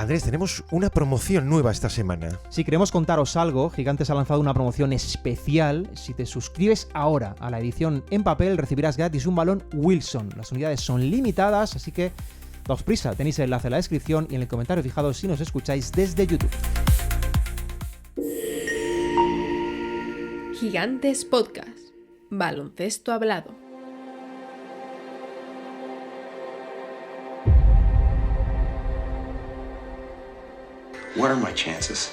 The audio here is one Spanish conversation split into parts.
Andrés, tenemos una promoción nueva esta semana. Si queremos contaros algo, Gigantes ha lanzado una promoción especial. Si te suscribes ahora a la edición en papel, recibirás gratis un balón Wilson. Las unidades son limitadas, así que daos prisa. Tenéis el enlace en la descripción y en el comentario fijado si nos escucháis desde YouTube. Gigantes Podcast. Baloncesto hablado. What are my chances?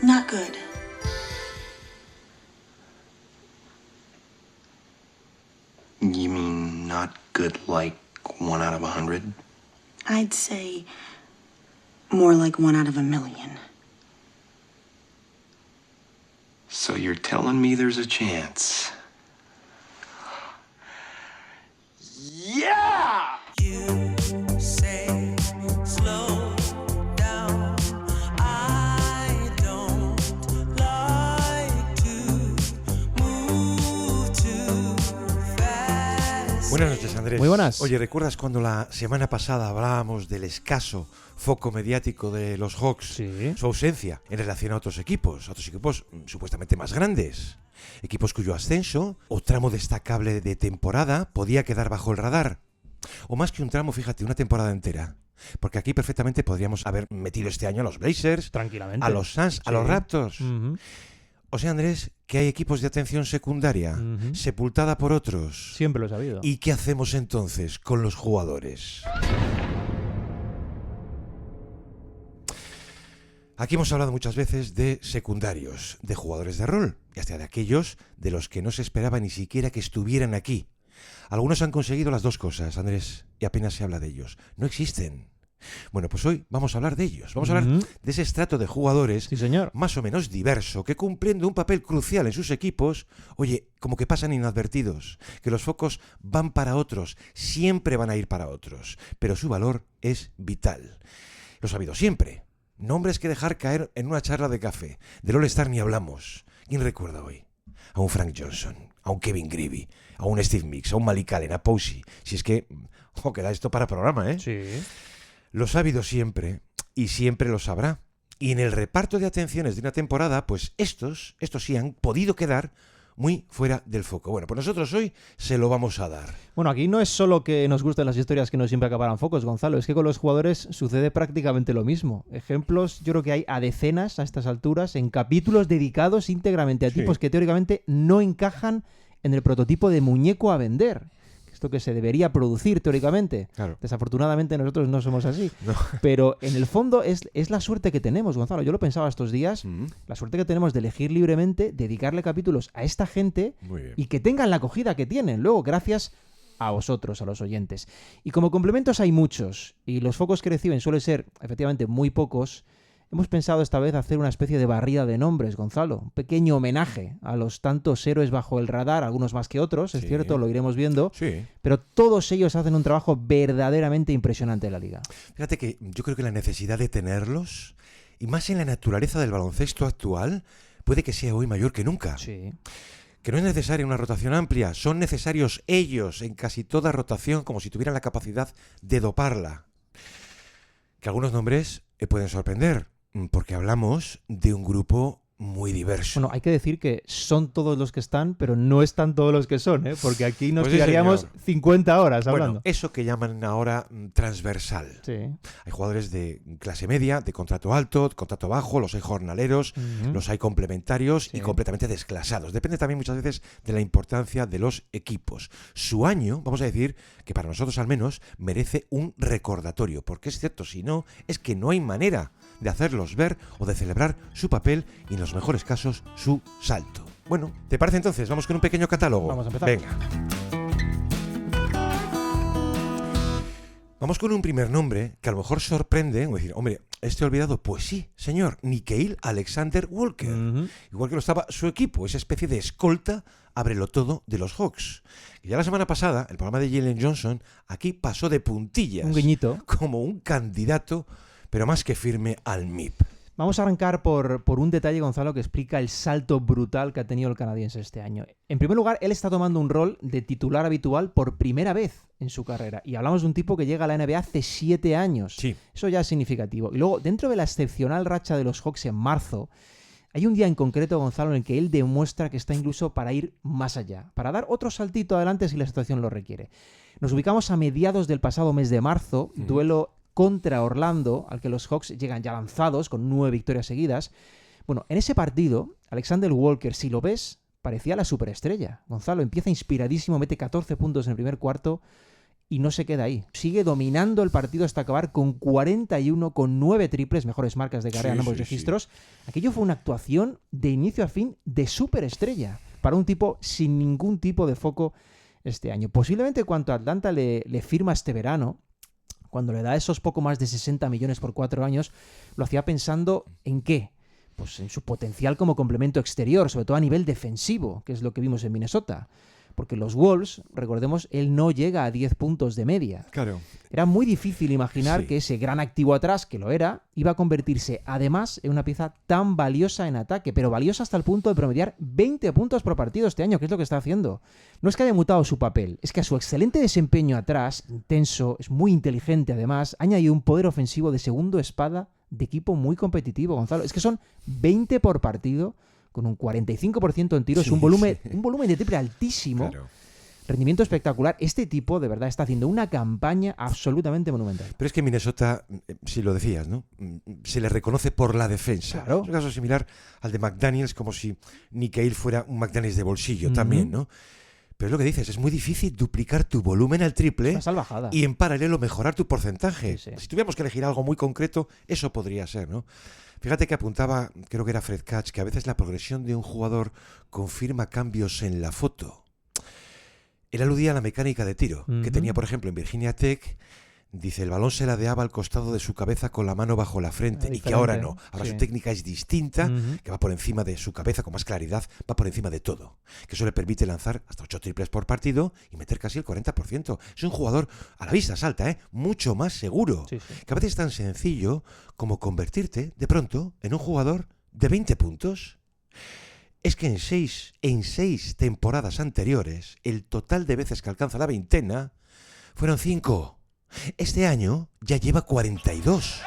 Not good. You mean not good like 1 out of 100? I'd say more like 1 out of a million. So you're telling me there's a chance? Yeah! You say slow down. I don't like to move too fast. Buenas noches, Andrés. Muy buenas. Oye, ¿recuerdas cuando la semana pasada hablábamos del escaso foco mediático de los Hawks? Sí. Su ausencia en relación a otros equipos supuestamente más grandes. Equipos cuyo ascenso o tramo destacable de temporada podía quedar bajo el radar. O más que un tramo, fíjate, una temporada entera. Porque aquí perfectamente podríamos haber metido este año a los Blazers, Tranquilamente. a los Suns, a los Raptors. Ujú. O sea, Andrés, que hay equipos de atención secundaria, Ujú. sepultada por otros. Siempre lo he sabido. ¿Y qué hacemos entonces con los jugadores? Aquí hemos hablado muchas veces de secundarios, de jugadores de rol, y hasta de aquellos de los que no se esperaba ni siquiera que estuvieran aquí. Algunos han conseguido las dos cosas, Andrés, y apenas se habla de ellos. No existen. Bueno, pues hoy vamos a hablar de ellos. Vamos a hablar Ujú. de ese estrato de jugadores Sí, señor. más o menos diverso, que cumpliendo un papel crucial en sus equipos, oye, como que pasan inadvertidos, que los focos van para otros, siempre van a ir para otros, pero su valor es vital. Lo ha habido siempre. Nombres que dejar caer en una charla de café. Del All-Star ni hablamos. ¿Quién recuerda hoy? A un Frank Johnson, a un Kevin Greavy, a un Steve Mix, a un Malik Allen, a Posey. Si es que, queda esto para programa, ¿eh? Sí. Los ha habido siempre y siempre los habrá. Y en el reparto de atenciones de una temporada, pues estos sí han podido quedar muy fuera del foco. Bueno, pues nosotros hoy se lo vamos a dar. Bueno, aquí no es solo que nos gusten las historias que no siempre acabarán focos, Gonzalo, es que con los jugadores sucede prácticamente lo mismo. Ejemplos, yo creo que hay a decenas a estas alturas en capítulos dedicados íntegramente a Sí. tipos que teóricamente no encajan en el prototipo de muñeco a vender. Esto que se debería producir teóricamente. Claro. Desafortunadamente nosotros no somos así. No. Pero en el fondo es la suerte que tenemos, Gonzalo. Yo lo pensaba estos días, la suerte que tenemos de elegir libremente, dedicarle capítulos a esta gente Muy bien. y que tengan la acogida que tienen. Luego, gracias a vosotros, a los oyentes. Y como complementos hay muchos, y los focos que reciben suelen ser, efectivamente, muy pocos. Hemos pensado esta vez hacer una especie de barrida de nombres, Gonzalo. Un pequeño homenaje a los tantos héroes bajo el radar, algunos más que otros, es Sí. cierto, lo iremos viendo. Sí. Pero todos ellos hacen un trabajo verdaderamente impresionante en la liga. Fíjate que yo creo que la necesidad de tenerlos, y más en la naturaleza del baloncesto actual, puede que sea hoy mayor que nunca. Sí. Que no es necesaria una rotación amplia, son necesarios ellos en casi toda rotación, como si tuvieran la capacidad de doparla. Que algunos nombres pueden sorprender, porque hablamos de un grupo muy diverso. Bueno, hay que decir que son todos los que están, pero no están todos los que son, ¿eh? Porque aquí nos Pues sí, tiraríamos señor. 50 horas Bueno, hablando. eso que llaman ahora transversal. Sí. Hay jugadores de clase media, de contrato alto, de contrato bajo, los hay jornaleros, Ujú. los hay complementarios Sí. y completamente desclasados. Depende también muchas veces de la importancia de los equipos. Su año, vamos a decir, que para nosotros al menos, merece un recordatorio, porque es cierto, si no, es que no hay manera de hacerlos ver o de celebrar su papel y en los mejores casos su salto. Bueno, ¿te parece entonces? Vamos con un pequeño catálogo. Vamos a empezar. Venga. Vamos con un primer nombre que a lo mejor sorprende, o decir, hombre, ¿este olvidado? Pues sí, señor, Nickeil Alexander Walker. Ujú. Igual que lo estaba su equipo, esa especie de escolta, ábrelo todo de los Hawks. Y ya la semana pasada, el programa de Jalen Johnson, aquí pasó de puntillas. Un guiñito. Como un candidato, pero más que firme al MIP. Vamos a arrancar por un detalle, Gonzalo, que explica el salto brutal que ha tenido el canadiense este año. En primer lugar, él está tomando un rol de titular habitual por primera vez en su carrera. Y hablamos de un tipo que llega a la NBA hace 7 años. Sí. Eso ya es significativo. Y luego, dentro de la excepcional racha de los Hawks en marzo, hay un día en concreto, Gonzalo, en el que él demuestra que está incluso para ir más allá, para dar otro saltito adelante si la situación lo requiere. Nos ubicamos a mediados del pasado mes de marzo, duelo contra Orlando, al que los Hawks llegan ya lanzados con 9 victorias seguidas. Bueno, en ese partido, Alexander Walker, si lo ves, parecía la superestrella. Gonzalo empieza inspiradísimo, mete 14 puntos en el primer cuarto y no se queda ahí. Sigue dominando el partido hasta acabar con 41, con 9 triples, mejores marcas de carrera en ambos registros. Aquello fue una actuación de inicio a fin de superestrella para un tipo sin ningún tipo de foco este año. Posiblemente cuando Atlanta le firma este verano, cuando le da esos poco más de 60 millones por 4 años, lo hacía pensando ¿en qué? Pues en su potencial como complemento exterior, sobre todo a nivel defensivo, que es lo que vimos en Minnesota. Porque los Wolves, recordemos, él no llega a 10 puntos de media. Claro. Era muy difícil imaginar que ese gran activo atrás, que lo era, iba a convertirse además en una pieza tan valiosa en ataque, pero valiosa hasta el punto de promediar 20 puntos por partido este año, que es lo que está haciendo. No es que haya mutado su papel, es que a su excelente desempeño atrás, intenso, es muy inteligente además, ha añadido un poder ofensivo de segundo espada de equipo muy competitivo, Gonzalo. Es que son 20 por partido, con un 45% en tiros, un volumen de triple altísimo, Claro. rendimiento espectacular. Este tipo, de verdad, está haciendo una campaña absolutamente monumental. Pero es que Minnesota, si lo decías, ¿no? Se le reconoce por la defensa. Claro. Es un caso similar al de McDaniels, como si Nikhil fuera un McDaniels de bolsillo también, ¿no? Pero es lo que dices, es muy difícil duplicar tu volumen al triple Una salvajada. y en paralelo mejorar tu porcentaje. Sí, sí. Si tuviéramos que elegir algo muy concreto, eso podría ser, ¿no? Fíjate que apuntaba, creo que era Fred Katz, que a veces la progresión de un jugador confirma cambios en la foto. Él aludía a la mecánica de tiro, que tenía, por ejemplo, en Virginia Tech. Dice, el balón se ladeaba al costado de su cabeza con la mano bajo la frente y que ahora no. Ahora su técnica es distinta, que va por encima de su cabeza con más claridad, va por encima de todo. Que eso le permite lanzar hasta 8 triples por partido y meter casi el 40%. Es un jugador a la vista salta, mucho más seguro. Sí, sí. Que a veces es tan sencillo como convertirte, de pronto, en un jugador de 20 puntos. Es que en seis temporadas anteriores, el total de veces que alcanza la veintena fueron 5. Este año ya lleva 42.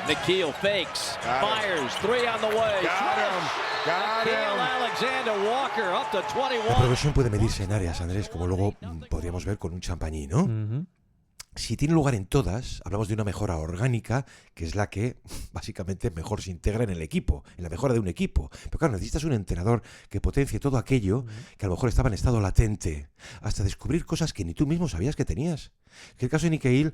Nikhil fakes, fires, 3 on the way. Nikhil Alexander Walker up to La 21. progresión puede medirse en áreas, Andrés, como luego podríamos ver con un champañí, ¿no? Si tiene lugar en todas, hablamos de una mejora orgánica, que es la que básicamente mejor se integra en el equipo, en la mejora de un equipo. Pero claro, necesitas un entrenador que potencie todo aquello que a lo mejor estaba en estado latente, hasta descubrir cosas que ni tú mismo sabías que tenías. Que el caso de Nikhil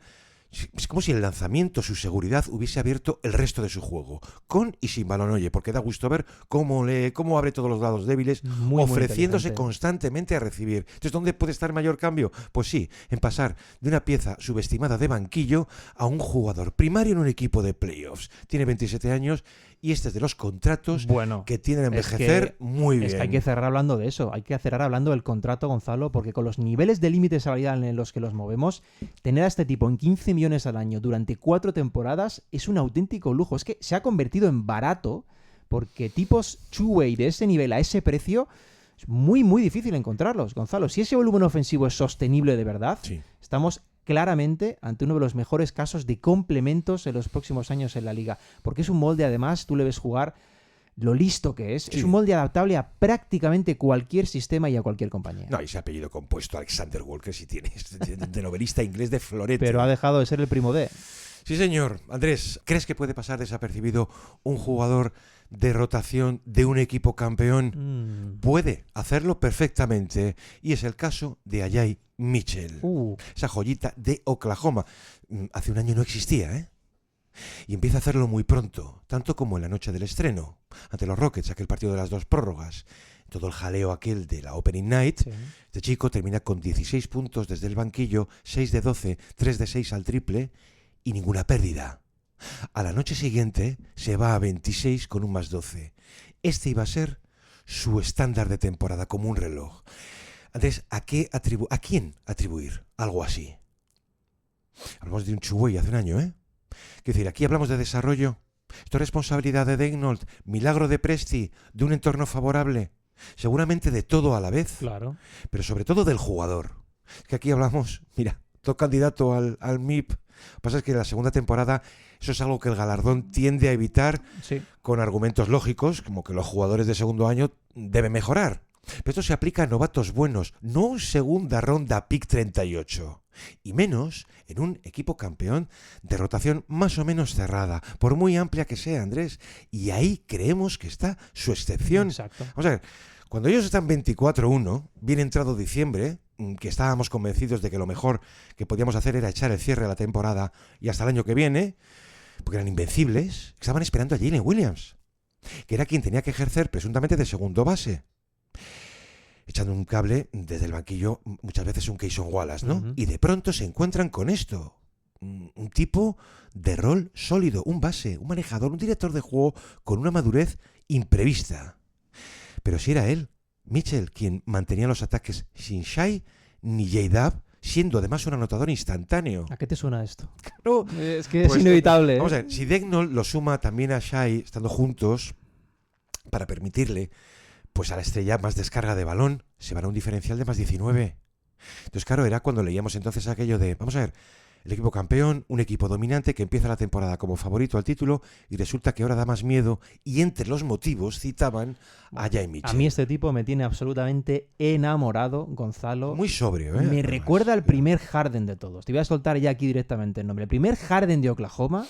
es como si el lanzamiento, su seguridad, hubiese abierto el resto de su juego, con y sin balón, oye, porque da gusto ver cómo abre todos los lados débiles, Muy ofreciéndose inteligente. constantemente a recibir. Entonces, ¿dónde puede estar el mayor cambio? Pues sí, en pasar de una pieza subestimada de banquillo a un jugador primario en un equipo de playoffs. Tiene 27 años y este es de los contratos Bueno, que tienen a es envejecer muy bien. Es que hay que cerrar hablando de eso, hay que cerrar hablando del contrato, Gonzalo, porque con los niveles de límite salarial en los que los movemos, tener a este tipo en 15 millones al año durante 4 temporadas es un auténtico lujo. Es que se ha convertido en barato, porque tipos two-way de ese nivel a ese precio es muy, muy difícil encontrarlos, Gonzalo. Si ese volumen ofensivo es sostenible de verdad, Sí. estamos claramente ante uno de los mejores casos de complementos en los próximos años en la liga, porque es un molde, además, tú le ves jugar lo listo que es. Sí. Es un molde adaptable a prácticamente cualquier sistema y a cualquier compañía. No, y ese apellido compuesto, Alexander Walker, si tienes, de novelista inglés de florete. Pero ha dejado de ser el primo D. Sí, señor. Andrés, ¿crees que puede pasar desapercibido un jugador de rotación de un equipo campeón? Puede hacerlo perfectamente. Y es el caso de Ajay Mitchell. Esa joyita de Oklahoma. Hace un año no existía, ¿eh? Y empieza a hacerlo muy pronto, tanto como en la noche del estreno, ante los Rockets, aquel partido de las 2 prórrogas. Todo el jaleo aquel de la Opening Night. Sí. Este chico termina con 16 puntos desde el banquillo, 6 de 12, 3 de 6 al triple y ninguna pérdida. A la noche siguiente se va a 26 con un más 12. Este iba a ser su estándar de temporada, como un reloj. Andrés, ¿a quién atribuir algo así? Hablamos de un Chubuey hace un año, ¿eh? Quiero decir, aquí hablamos de desarrollo, ¿Esto es responsabilidad de Daignault? ¿Milagro de Presti? ¿De un entorno favorable? Seguramente de todo a la vez, Claro. pero sobre todo del jugador. Es que aquí hablamos, mira, todo candidato al MIP. Lo que pasa es que en la segunda temporada eso es algo que el galardón tiende a evitar Sí. con argumentos lógicos, como que los jugadores de segundo año deben mejorar. Pero esto se aplica a novatos buenos, no en segunda ronda pick 38. Y menos en un equipo campeón de rotación más o menos cerrada, por muy amplia que sea, Andrés. Y ahí creemos que está su excepción. Exacto. Vamos a ver, cuando ellos están 24-1, bien entrado diciembre, que estábamos convencidos de que lo mejor que podíamos hacer era echar el cierre a la temporada y hasta el año que viene, porque eran invencibles, estaban esperando a Jalen Williams, que era quien tenía que ejercer presuntamente de segundo base, echando un cable desde el banquillo, muchas veces un Cason Wallace, ¿no? Ujú. Y de pronto se encuentran con esto. Un tipo de rol sólido, un base, un manejador, un director de juego con una madurez imprevista. Pero si era él, Mitchell, quien mantenía los ataques sin Shai ni J-Dub, siendo además un anotador instantáneo. ¿A qué te suena esto? No, Es que pues, es inevitable. Vamos a ver, si Daignault lo suma también a Shai estando juntos para permitirle pues a la estrella más descarga de balón, se van a un diferencial de más 19. Entonces, claro, era cuando leíamos entonces aquello de, vamos a ver, el equipo campeón, un equipo dominante que empieza la temporada como favorito al título y resulta que ahora da más miedo, y entre los motivos citaban a Jay Mitchell. A mí este tipo me tiene absolutamente enamorado, Gonzalo. Muy sobrio, ¿eh? Me Además, recuerda al primer Harden de todos. Te voy a soltar ya aquí directamente el nombre. El primer Harden de Oklahoma,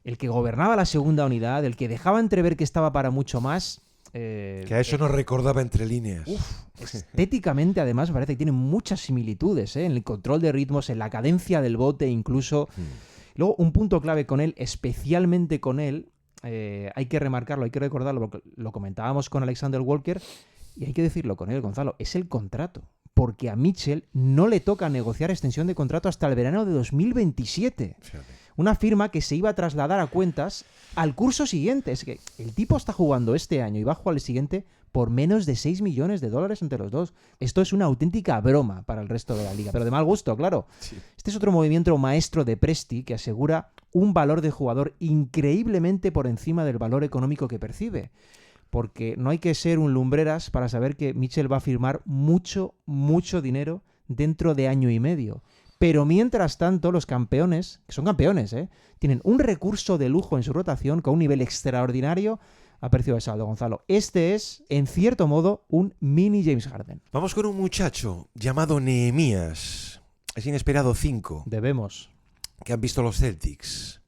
el que gobernaba la segunda unidad, el que dejaba entrever que estaba para mucho más. Que a eso nos recordaba entre líneas. Estéticamente, además, me parece que tiene muchas similitudes, ¿eh? En el control de ritmos, en la cadencia del bote, incluso. Luego, un punto clave con él, especialmente con él, hay que remarcarlo, hay que recordarlo, porque lo comentábamos con Alexander Walker, y hay que decirlo con él, Gonzalo, es el contrato. Porque a Mitchell no le toca negociar extensión de contrato hasta el verano de 2027. Fíjate. Una firma que se iba a trasladar a cuentas al curso siguiente. Es que el tipo está jugando este año y va a jugar el siguiente por menos de $6 millones entre los dos. Esto es una auténtica broma para el resto de la liga, pero de mal gusto, claro. Sí. Este es otro movimiento maestro de Presti que asegura un valor de jugador increíblemente por encima del valor económico que percibe. Porque no hay que ser un lumbreras para saber que Mitchell va a firmar mucho, mucho dinero dentro de año y medio. Pero mientras tanto, los campeones, que son campeones, tienen un recurso de lujo en su rotación con un nivel extraordinario a precio de saldo, Gonzalo. Este es, en cierto modo, un mini James Harden. Vamos con un muchacho llamado Nehemías. Es inesperado 5, Debemos. que han visto los Celtics.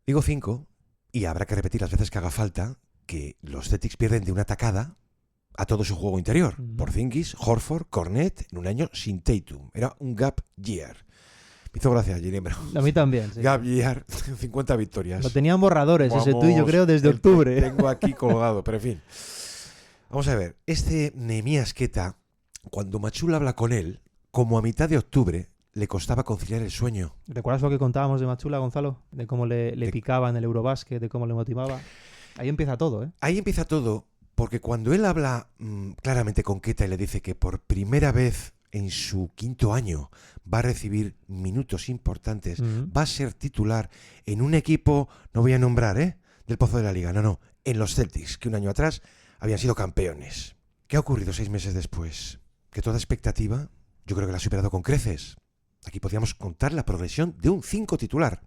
Digo 5, y habrá que repetir las veces que haga falta, que los Celtics pierden de una tacada a todo su juego interior. Porzingis, Horford, Cornet, en un año sin Tatum. Era un gap year. Me hizo gracia, Jimmy, pero A mí también. Sí. gap year, 50 victorias. Lo tenían borradores ese Vamos, tuyo, creo, desde el- octubre. Tengo aquí colgado, pero en fin. Vamos a ver, este Nehemías Queta, cuando Machula habla con él, como a mitad de octubre, le costaba conciliar el sueño. ¿Recuerdas lo que contábamos de Machula, Gonzalo? De cómo le picaba en el Eurobásquet, de cómo le motivaba. Ahí empieza todo, ¿eh? Ahí empieza todo, porque cuando él habla claramente con Queta y le dice que por primera vez en su quinto año va a recibir minutos importantes, va a ser titular en un equipo, no voy a nombrar, del Pozo de la Liga, no, en los Celtics, que un año atrás habían sido campeones. ¿Qué ha ocurrido 6 meses después? Que toda expectativa, yo creo que la ha superado con creces. Aquí podríamos contar la progresión de un 5 titular.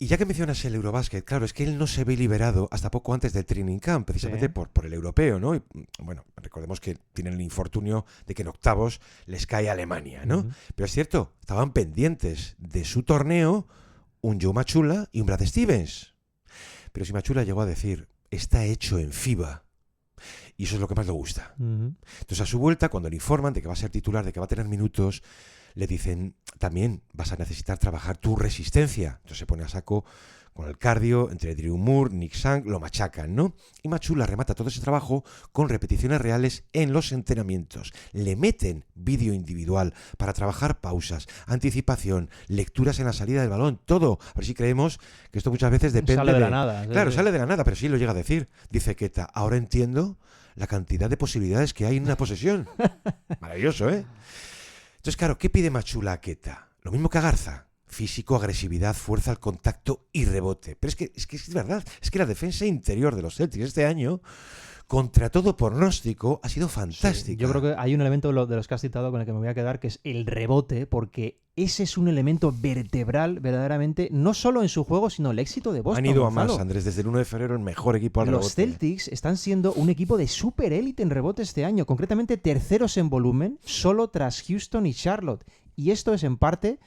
Y ya que mencionas el Eurobásquet, claro, es que él no se ve liberado hasta poco antes del training camp, precisamente Sí. por el europeo, ¿no? Y, bueno, recordemos que tienen el infortunio de que en octavos les cae Alemania, ¿no? Pero es cierto, estaban pendientes de su torneo un Joe Machula y un Brad Stevens. Pero si Machula llegó a decir, está hecho en FIBA. Y eso es lo que más le gusta. Entonces, a su vuelta, cuando le informan de que va a ser titular, de que va a tener minutos, le dicen, también vas a necesitar trabajar tu resistencia. Entonces se pone a saco con el cardio, entre Drew Moore, Nick Sang, lo machacan, ¿no? Y Machula remata todo ese trabajo con repeticiones reales en los entrenamientos. Le meten vídeo individual para trabajar pausas, anticipación, lecturas en la salida del balón, todo. A ver si creemos que esto muchas veces depende Sale de la nada. Claro, Sí. sale de la nada, pero sí lo llega a decir. Dice Queta, ahora entiendo la cantidad de posibilidades que hay en una posesión. Maravilloso, ¿eh? Entonces, claro, ¿qué pide Machula a Queta? Lo mismo que a Garza. físico, agresividad, fuerza al contacto y rebote. Pero es que es verdad, es que la defensa interior de los Celtics este año, contra todo pronóstico, ha sido fantástica. Sí, yo creo que hay un elemento de los que has citado con el que me voy a quedar, que es el rebote, porque ese es un elemento vertebral verdaderamente, no solo en su juego, sino el éxito de Boston. Han ido Gonzalo. a más, Andrés, desde el 1 de febrero el mejor equipo al rebote. Los Celtics están siendo un equipo de super élite en rebote este año, concretamente terceros en volumen, solo tras Houston y Charlotte. Y esto es en parte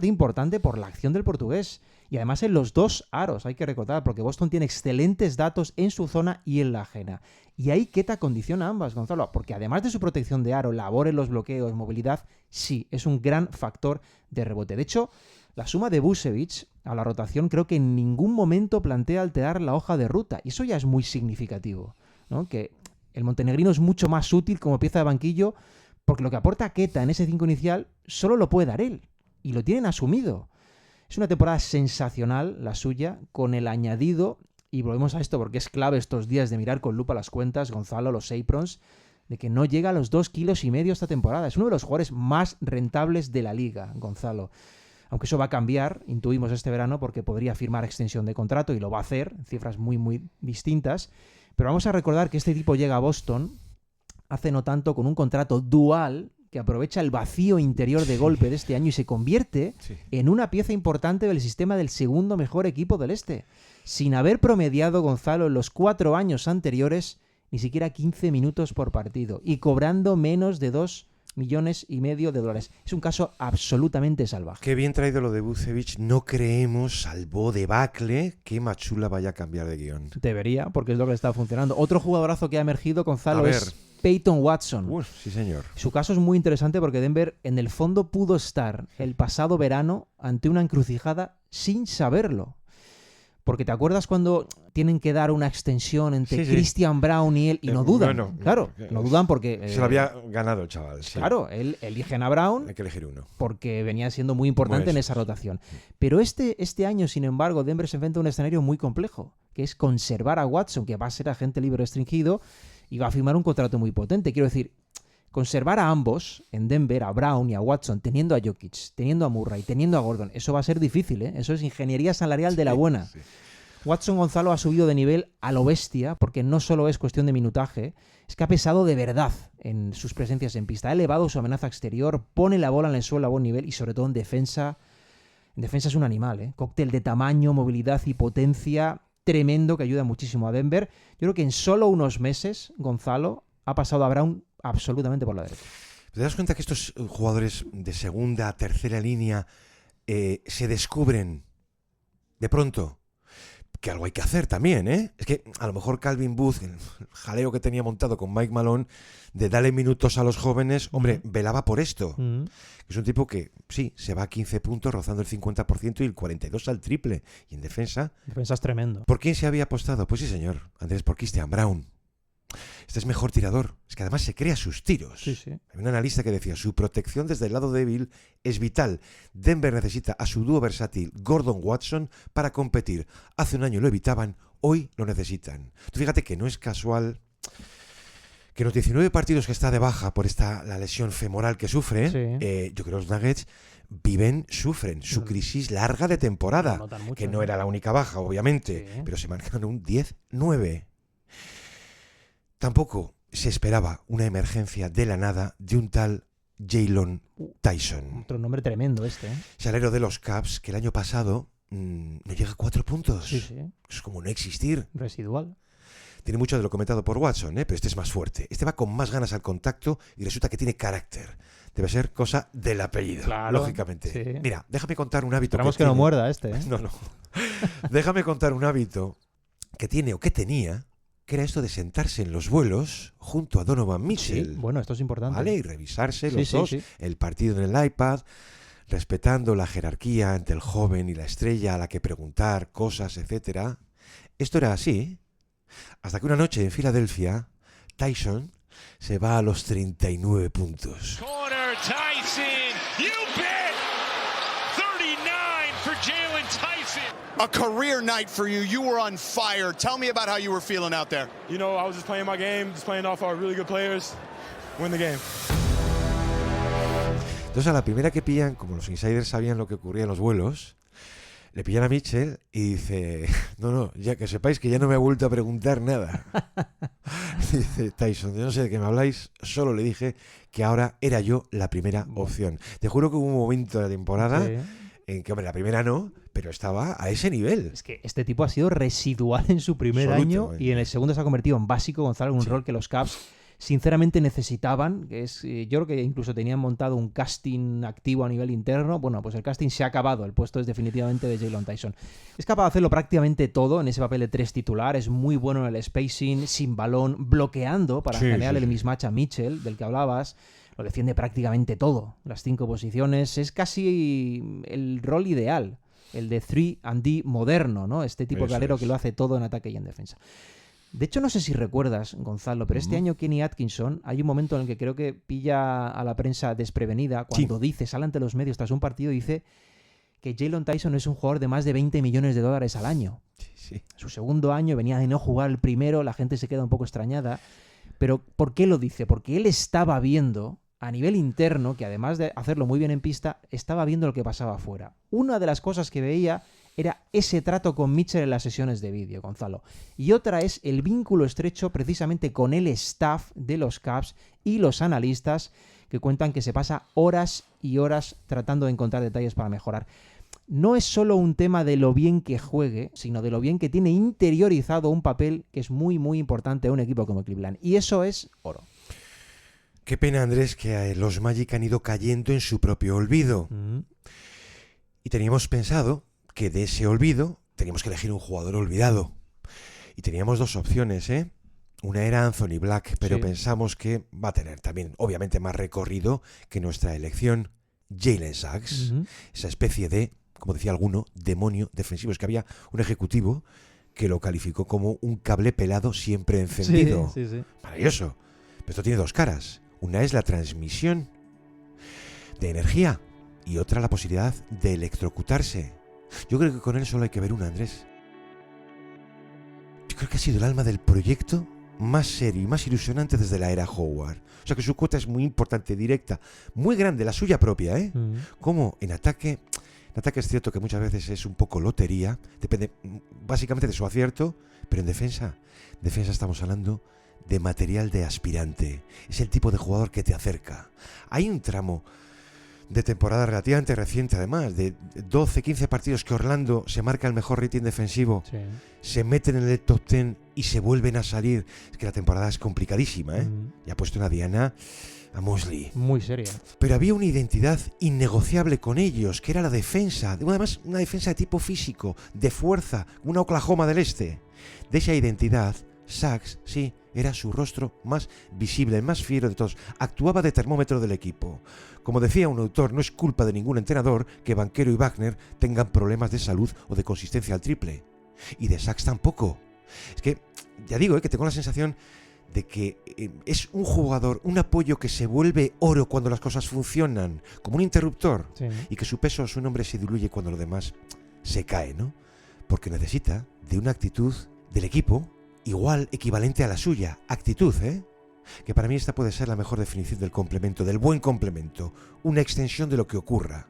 importante por la acción del portugués. Y además en los dos aros, hay que recordar, porque Boston tiene excelentes datos en su zona y en la ajena. Y ahí Queta condiciona ambas, Gonzalo, porque además de su protección de aro, labor en los bloqueos, movilidad, sí, es un gran factor de rebote. De hecho, la suma de Vucevic a la rotación creo que en ningún momento plantea alterar la hoja de ruta. Y eso ya es muy significativo, ¿no? Que el montenegrino es mucho más útil como pieza de banquillo, porque lo que aporta Queta en ese 5 inicial solo lo puede dar él. Y lo tienen asumido. Es una temporada sensacional la suya, con el añadido, y volvemos a esto porque es clave estos días de mirar con lupa las cuentas, Gonzalo, los aprons, de que no llega a los 2,5 kilos esta temporada. Es uno de los jugadores más rentables de la liga, Gonzalo. Aunque eso va a cambiar, intuimos este verano, porque podría firmar extensión de contrato y lo va a hacer, cifras muy, muy distintas. Pero vamos a recordar que este tipo llega a Boston hace no tanto con un contrato dual que aprovecha el vacío interior de golpe de este año y se convierte en una pieza importante del sistema del segundo mejor equipo del este, sin haber promediado, Gonzalo, en los 4 años anteriores ni siquiera 15 minutos por partido y cobrando menos de $2,5 millones de dólares. Es un caso absolutamente salvaje. Qué bien traído lo de Vucevic. No creemos, salvo debacle, que Machula vaya a cambiar de guión. Debería, porque es lo que le está funcionando. Otro jugadorazo que ha emergido, Gonzalo, es Peyton Watson. Sí, señor. Su caso es muy interesante porque Denver en el fondo pudo estar el pasado verano ante una encrucijada sin saberlo. Porque ¿te acuerdas cuando tienen que dar una extensión entre Christian Brown y él? Y no dudan. Bueno, claro, no dudan porque... se lo había ganado el chaval. Sí. Claro, él eligen a Brown. Hay que elegir uno. Porque venía siendo muy importante en esa rotación. Pero este año, sin embargo, Denver se enfrenta a un escenario muy complejo, que es conservar a Watson, que va a ser agente libre restringido, y va a firmar un contrato muy potente. Quiero decir, conservar a ambos en Denver, a Brown y a Watson, teniendo a Jokic, teniendo a Murray, teniendo a Gordon, eso va a ser difícil, ¿eh? Eso es ingeniería salarial de la buena. Sí. Watson, Gonzalo, ha subido de nivel a lo bestia, porque no solo es cuestión de minutaje, es que ha pesado de verdad en sus presencias en pista. Ha elevado su amenaza exterior, pone la bola en el suelo a buen nivel y sobre todo en defensa. En defensa es un animal, ¿eh? Cóctel de tamaño, movilidad y potencia tremendo que ayuda muchísimo a Denver. Yo creo que en solo unos meses, Gonzalo, ha pasado a Brown absolutamente por la derecha. ¿Te das cuenta que estos jugadores de segunda, tercera línea se descubren de pronto? Que algo hay que hacer también, ¿eh? Es que a lo mejor Calvin Booth, el jaleo que tenía montado con Mike Malone, de darle minutos a los jóvenes, hombre, velaba por esto. Es un tipo que, sí, se va a 15 puntos, rozando el 50% y el 42% al triple. Y en defensa... Defensa es tremendo. ¿Por quién se había apostado? Pues sí, señor, Andrés, por Christian Brown. Este es mejor tirador. Es que además se crea sus tiros. Sí. Hay un analista que decía, su protección desde el lado débil es vital. Denver necesita a su dúo versátil Gordon-Watson para competir. Hace un año lo evitaban, hoy lo necesitan. Tú fíjate que no es casual que en los 19 partidos que está de baja por la lesión femoral que sufre, yo creo que los Nuggets sufren su crisis larga de temporada, mucho, que no era la única baja, obviamente, pero se marcaron un 10-9. Tampoco se esperaba una emergencia de la nada de un tal Jalen Tyson. Otro nombre tremendo este, ¿eh? Salero de los Cavs, que el año pasado no llega a 4 puntos. Sí. Es como no existir. Residual. Tiene mucho de lo comentado por Watson, pero este es más fuerte. Este va con más ganas al contacto y resulta que tiene carácter. Debe ser cosa del apellido, claro, lógicamente. Sí. Mira, déjame contar un hábito. Esperamos que no muerda este, ¿eh? No. Déjame contar un hábito que tiene o que tenía, que era esto de sentarse en los vuelos junto a Donovan Mitchell. Sí, bueno, esto es importante. ¿Vale? Y revisarse los dos, el partido en el iPad, respetando la jerarquía entre el joven y la estrella a la que preguntar cosas, etc. Esto era así, hasta que una noche en Filadelfia, Tyson se va a los 39 puntos. Corner, Tyson, you bet! 39 for Jalen Tyson. A career night for you. You were on fire. Tell me about how you were feeling out there. You know, I was just playing my game, just playing off our really good players, win the game. Entonces a la primera que pillan, como los insiders sabían lo que ocurría en los vuelos, le pillan a Mitchell y dice, no, ya que sepáis que ya no me ha vuelto a preguntar nada. Dice Tyson, yo no sé de qué me habláis, solo le dije que ahora era yo la primera opción. Te juro que hubo un momento de la temporada en que, hombre, la primera no, pero estaba a ese nivel. Es que este tipo ha sido residual en su primer año y en el segundo se ha convertido en básico, Gonzalo, en un rol que los Cavs sinceramente necesitaban. Que es, yo creo que incluso tenían montado un casting activo a nivel interno. Bueno, pues el casting se ha acabado, el puesto es definitivamente de Jalen Tyson. Es capaz de hacerlo prácticamente todo en ese papel de 3 titular, es muy bueno en el spacing, sin balón, bloqueando para generar el mismatch a Mitchell, del que hablabas. Lo defiende prácticamente todo, las 5 posiciones. Es casi el rol ideal, el de 3&D moderno, ¿no? Este tipo de alero que lo hace todo en ataque y en defensa. De hecho, no sé si recuerdas, Gonzalo, pero este año Kenny Atkinson, hay un momento en el que creo que pilla a la prensa desprevenida cuando sale ante los medios tras un partido y dice que Jalen Tyson es un jugador de más de $20 millones al año. Su segundo año, venía de no jugar el primero, la gente se queda un poco extrañada. Pero ¿por qué lo dice? Porque él estaba viendo a nivel interno, que además de hacerlo muy bien en pista, estaba viendo lo que pasaba afuera. Una de las cosas que veía era ese trato con Mitchell en las sesiones de vídeo, Gonzalo. Y otra es el vínculo estrecho precisamente con el staff de los Cavs y los analistas, que cuentan que se pasa horas y horas tratando de encontrar detalles para mejorar. No es solo un tema de lo bien que juegue, sino de lo bien que tiene interiorizado un papel que es muy, muy importante a un equipo como Cleveland. Y eso es oro. Qué pena, Andrés, que los Magic han ido cayendo en su propio olvido. Y teníamos pensado que de ese olvido teníamos que elegir un jugador olvidado. Y teníamos 2 opciones, ¿eh? Una era Anthony Black, pero pensamos que va a tener también, obviamente, más recorrido que nuestra elección, Jalen Suggs. Esa especie de, como decía alguno, demonio defensivo. Es que había un ejecutivo que lo calificó como un cable pelado siempre encendido. Maravilloso. Pero esto tiene 2 caras. Una es la transmisión de energía y otra la posibilidad de electrocutarse. Yo creo que con él solo hay que ver una, Andrés. Yo creo que ha sido el alma del proyecto más serio y más ilusionante desde la era Howard. O sea que su cuota es muy importante, directa, muy grande, la suya propia, ¿eh? Como en ataque... En ataque es cierto que muchas veces es un poco lotería, depende básicamente de su acierto, pero en defensa estamos hablando de material de aspirante. Es el tipo de jugador que te acerca. Hay un tramo de temporada relativamente reciente, además, de 12, 15 partidos que Orlando se marca el mejor rating defensivo, se meten en el top 10 y se vuelven a salir. Es que la temporada es complicadísima, ¿eh? Y ha puesto una diana a Mosley. Muy seria. Pero había una identidad innegociable con ellos, que era la defensa. Además, una defensa de tipo físico, de fuerza, una Oklahoma del Este. De esa identidad, Suggs, sí, era su rostro más visible, el más fiero de todos. Actuaba de termómetro del equipo. Como decía un autor, no es culpa de ningún entrenador que Banchero y Wagner tengan problemas de salud o de consistencia al triple. Y de Suggs tampoco. Es que, ya digo, que tengo la sensación de que es un jugador, un apoyo que se vuelve oro cuando las cosas funcionan, como un interruptor, y que su peso, su nombre se diluye cuando lo demás se cae, ¿no? Porque necesita de una actitud del equipo igual, equivalente a la suya. Actitud, ¿eh? Que para mí esta puede ser la mejor definición del complemento, del buen complemento, una extensión de lo que ocurra.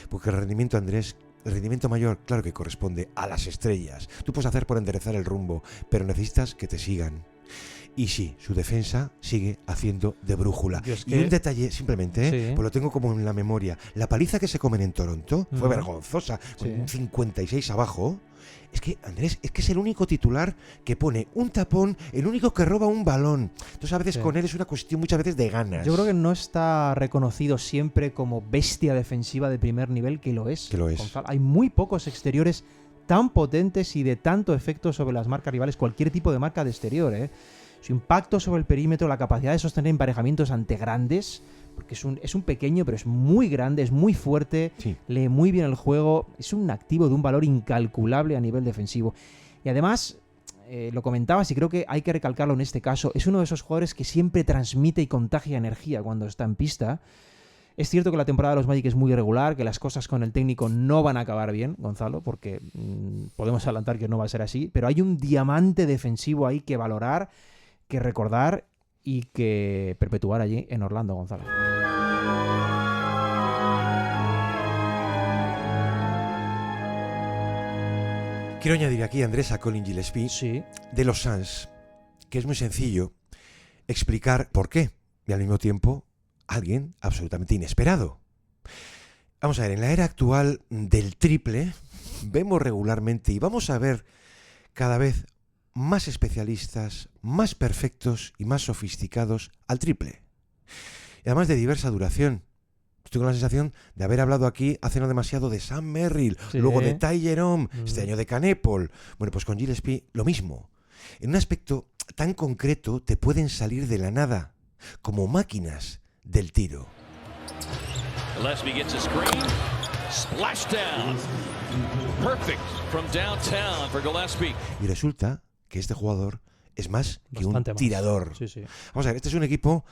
Porque el rendimiento, Andrés, el rendimiento mayor, claro que corresponde a las estrellas. Tú puedes hacer por enderezar el rumbo, pero necesitas que te sigan. Y sí, su defensa sigue haciendo de brújula. Y un detalle, simplemente, pues lo tengo como en la memoria. La paliza que se comen en Toronto fue vergonzosa, con un 56 abajo. Es que, Andrés, es que es el único titular que pone un tapón, el único que roba un balón. Entonces, a veces con él es una cuestión muchas veces de ganas. Yo creo que no está reconocido siempre como bestia defensiva de primer nivel, que lo es. Que lo es. Gonzalo, hay muy pocos exteriores tan potentes y de tanto efecto sobre las marcas rivales, cualquier tipo de marca de exterior, ¿eh? Su impacto sobre el perímetro, la capacidad de sostener emparejamientos ante grandes, porque es un pequeño, pero es muy grande, es muy fuerte, lee muy bien el juego, es un activo de un valor incalculable a nivel defensivo. Y además, lo comentabas y creo que hay que recalcarlo en este caso, es uno de esos jugadores que siempre transmite y contagia energía cuando está en pista. Es cierto que la temporada de los Magic es muy irregular, que las cosas con el técnico no van a acabar bien, Gonzalo, porque podemos adelantar que no va a ser así, pero hay un diamante defensivo ahí que valorar, que recordar y que perpetuar allí en Orlando, Gonzalo. Quiero añadir aquí, Andrés, a Colin Gillespie Sí. de los Suns, que es muy sencillo explicar por qué, y al mismo tiempo alguien absolutamente inesperado. Vamos a ver, en la era actual del triple vemos regularmente y vamos a ver cada vez más especialistas, más perfectos y más sofisticados al triple. Y además de diversa duración. Estoy con la sensación de haber hablado aquí hace no demasiado de Sam Merrill, Sí. luego de Ty Jerome, este año de Canepol. Bueno, pues con Gillespie lo mismo. En un aspecto tan concreto te pueden salir de la nada, como máquinas del tiro. Gillespie gets a screen. Splashdown. Perfect from downtown for Gillespie. Y resulta que este jugador es más que un Bastante más. tirador. Sí, sí. Vamos a ver, este es un equipo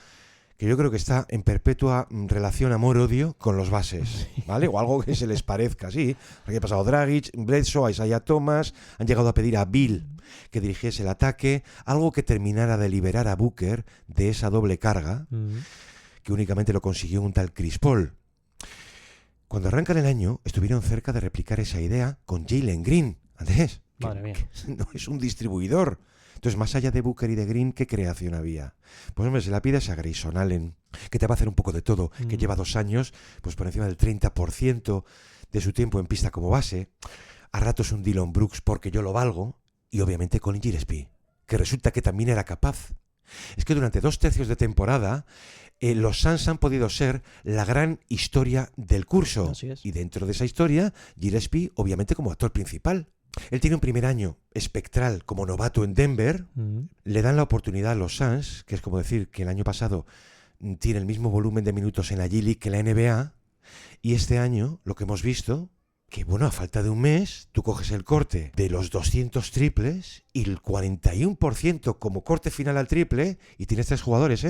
que yo creo que está en perpetua relación amor-odio con los bases, ¿vale? O algo que se les parezca, sí. Aquí ha pasado Dragic, Bledsoe, Isaiah Thomas, han llegado a pedir a Bill que dirigiese el ataque, algo que terminara de liberar a Booker de esa doble carga, que únicamente lo consiguió un tal Chris Paul. Cuando arrancan el año, estuvieron cerca de replicar esa idea con Jalen Green, Andrés. Madre mía. Que no es un distribuidor. Entonces, más allá de Booker y de Green, ¿qué creación había? Pues hombre, se la pides a Grayson Allen, que te va a hacer un poco de todo, que lleva 2 años, pues por encima del 30% de su tiempo en pista como base. A ratos un Dillon Brooks porque yo lo valgo. Y obviamente Colin Gillespie, que resulta que también era capaz. Es que durante 2 tercios de temporada, los Suns han podido ser la gran historia del curso. Así es. Y dentro de esa historia, Gillespie, obviamente como actor principal. Él tiene un primer año espectral como novato en Denver. Le dan la oportunidad a los Suns, que es como decir que el año pasado tiene el mismo volumen de minutos en la G-League que en la NBA. Y este año, lo que hemos visto, que bueno, a falta de un mes, tú coges el corte de los 200 triples y el 41% como corte final al triple y tienes 3 jugadores,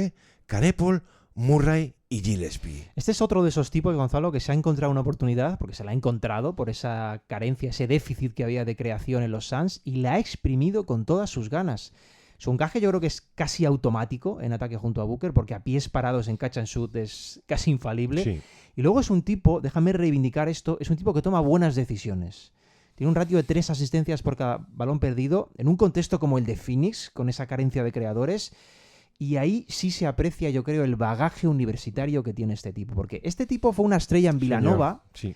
Canepol, Murray y Gillespie. Este es otro de esos tipos, Gonzalo, que se ha encontrado una oportunidad, porque se la ha encontrado por esa carencia, ese déficit que había de creación en los Suns, y la ha exprimido con todas sus ganas. Su encaje yo creo que es casi automático en ataque junto a Booker, porque a pies parados en catch and shoot es casi infalible. Sí. Y luego es un tipo, déjame reivindicar esto, es un tipo que toma buenas decisiones. Tiene un ratio de 3 asistencias por cada balón perdido, en un contexto como el de Phoenix, con esa carencia de creadores. Y ahí sí se aprecia, yo creo, el bagaje universitario que tiene este tipo. Porque este tipo fue una estrella en Villanova, Sí.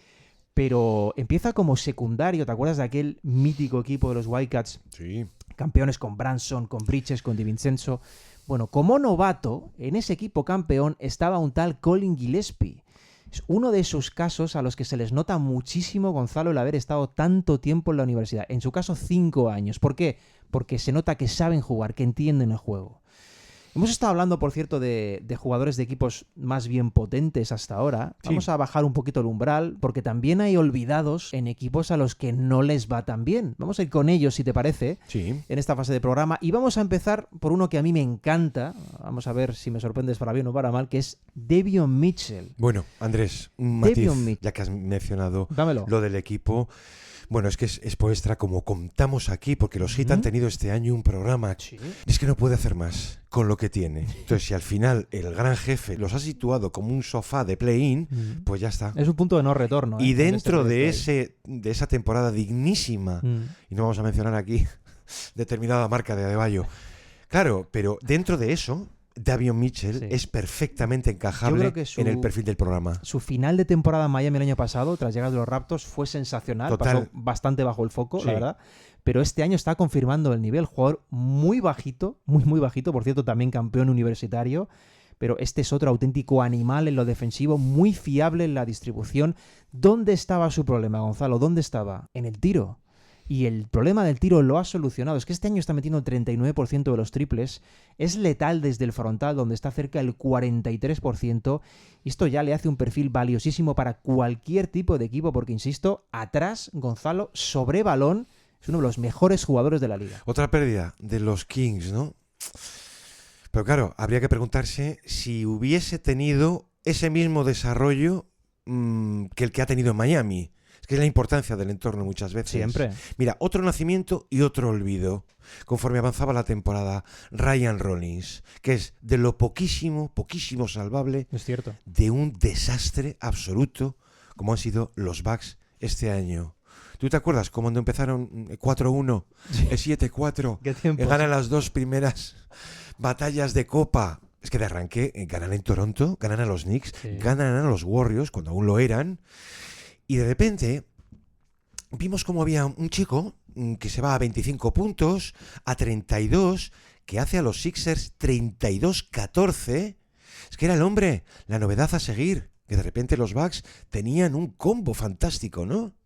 pero empieza como secundario. ¿Te acuerdas de aquel mítico equipo de los Wildcats? Sí. Campeones con Branson, con Bridges, con DiVincenzo. Bueno, como novato, en ese equipo campeón estaba un tal Colin Gillespie. Es uno de esos casos a los que se les nota muchísimo, Gonzalo, el haber estado tanto tiempo en la universidad. En su caso, 5 años. ¿Por qué? Porque se nota que saben jugar, que entienden el juego. Hemos estado hablando, por cierto, de jugadores de equipos más bien potentes hasta ahora. Sí. Vamos a bajar un poquito el umbral, porque también hay olvidados en equipos a los que no les va tan bien. Vamos a ir con ellos, si te parece, Sí. en esta fase de programa. Y vamos a empezar por uno que a mí me encanta. Vamos a ver si me sorprendes para bien o para mal, que es Davion Mitchell. Bueno, Andrés, un matiz, Davion Mitchell. ya que has mencionado Dámelo. lo del equipo. Bueno, es que es poestra como contamos aquí, porque los Heat han tenido este año un programa. Sí. Y es que no puede hacer más con lo que tiene. Entonces, si al final el gran jefe los ha situado como un sofá de play-in, pues ya está. Es un punto de no retorno. Y en dentro este de proyecto de esa temporada dignísima, ahí. y no vamos a mencionar aquí determinada marca de Adebayo, claro, pero dentro de eso, Davion Mitchell Sí. es perfectamente Yo encajable creo que en el perfil del programa. Su final de temporada en Miami el año pasado, tras llegar de los Raptors, fue sensacional. Total. Pasó bastante bajo el foco, Sí. la verdad. Pero este año está confirmando el nivel. Jugador muy bajito, muy bajito. Por cierto, también campeón universitario. Pero este es otro auténtico animal en lo defensivo, muy fiable en la distribución. ¿Dónde estaba su problema, Gonzalo? ¿Dónde estaba? En el tiro. Y el problema del tiro lo ha solucionado. Es que este año está metiendo el 39% de los triples. Es letal desde el frontal, donde está cerca del 43%. Y esto ya le hace un perfil valiosísimo para cualquier tipo de equipo, porque, insisto, atrás, Gonzalo, sobre balón, es uno de los mejores jugadores de la liga. Otra pérdida de los Kings, ¿no? Pero claro, habría que preguntarse si hubiese tenido ese mismo desarrollo que el que ha tenido en Miami. Es que es la importancia del entorno muchas veces. Siempre. Mira, otro nacimiento y otro olvido. Conforme avanzaba la temporada, Ryan Rollins, que es de lo poquísimo salvable Es cierto. de un desastre absoluto como han sido los Bucks este año. ¿Tú te acuerdas cuando empezaron 4-1, 7-4? ¿Qué tiempos? Ganan las 2 primeras batallas de Copa. Es que de arranque ganan en Toronto, ganan a los Knicks, Sí. ganan a los Warriors cuando aún lo eran. Y de repente vimos como había un chico que se va a 25 puntos, a 32, que hace a los Sixers 32-14. Es que era el hombre, la novedad a seguir. Que de repente los Bucks tenían un combo fantástico, ¿no?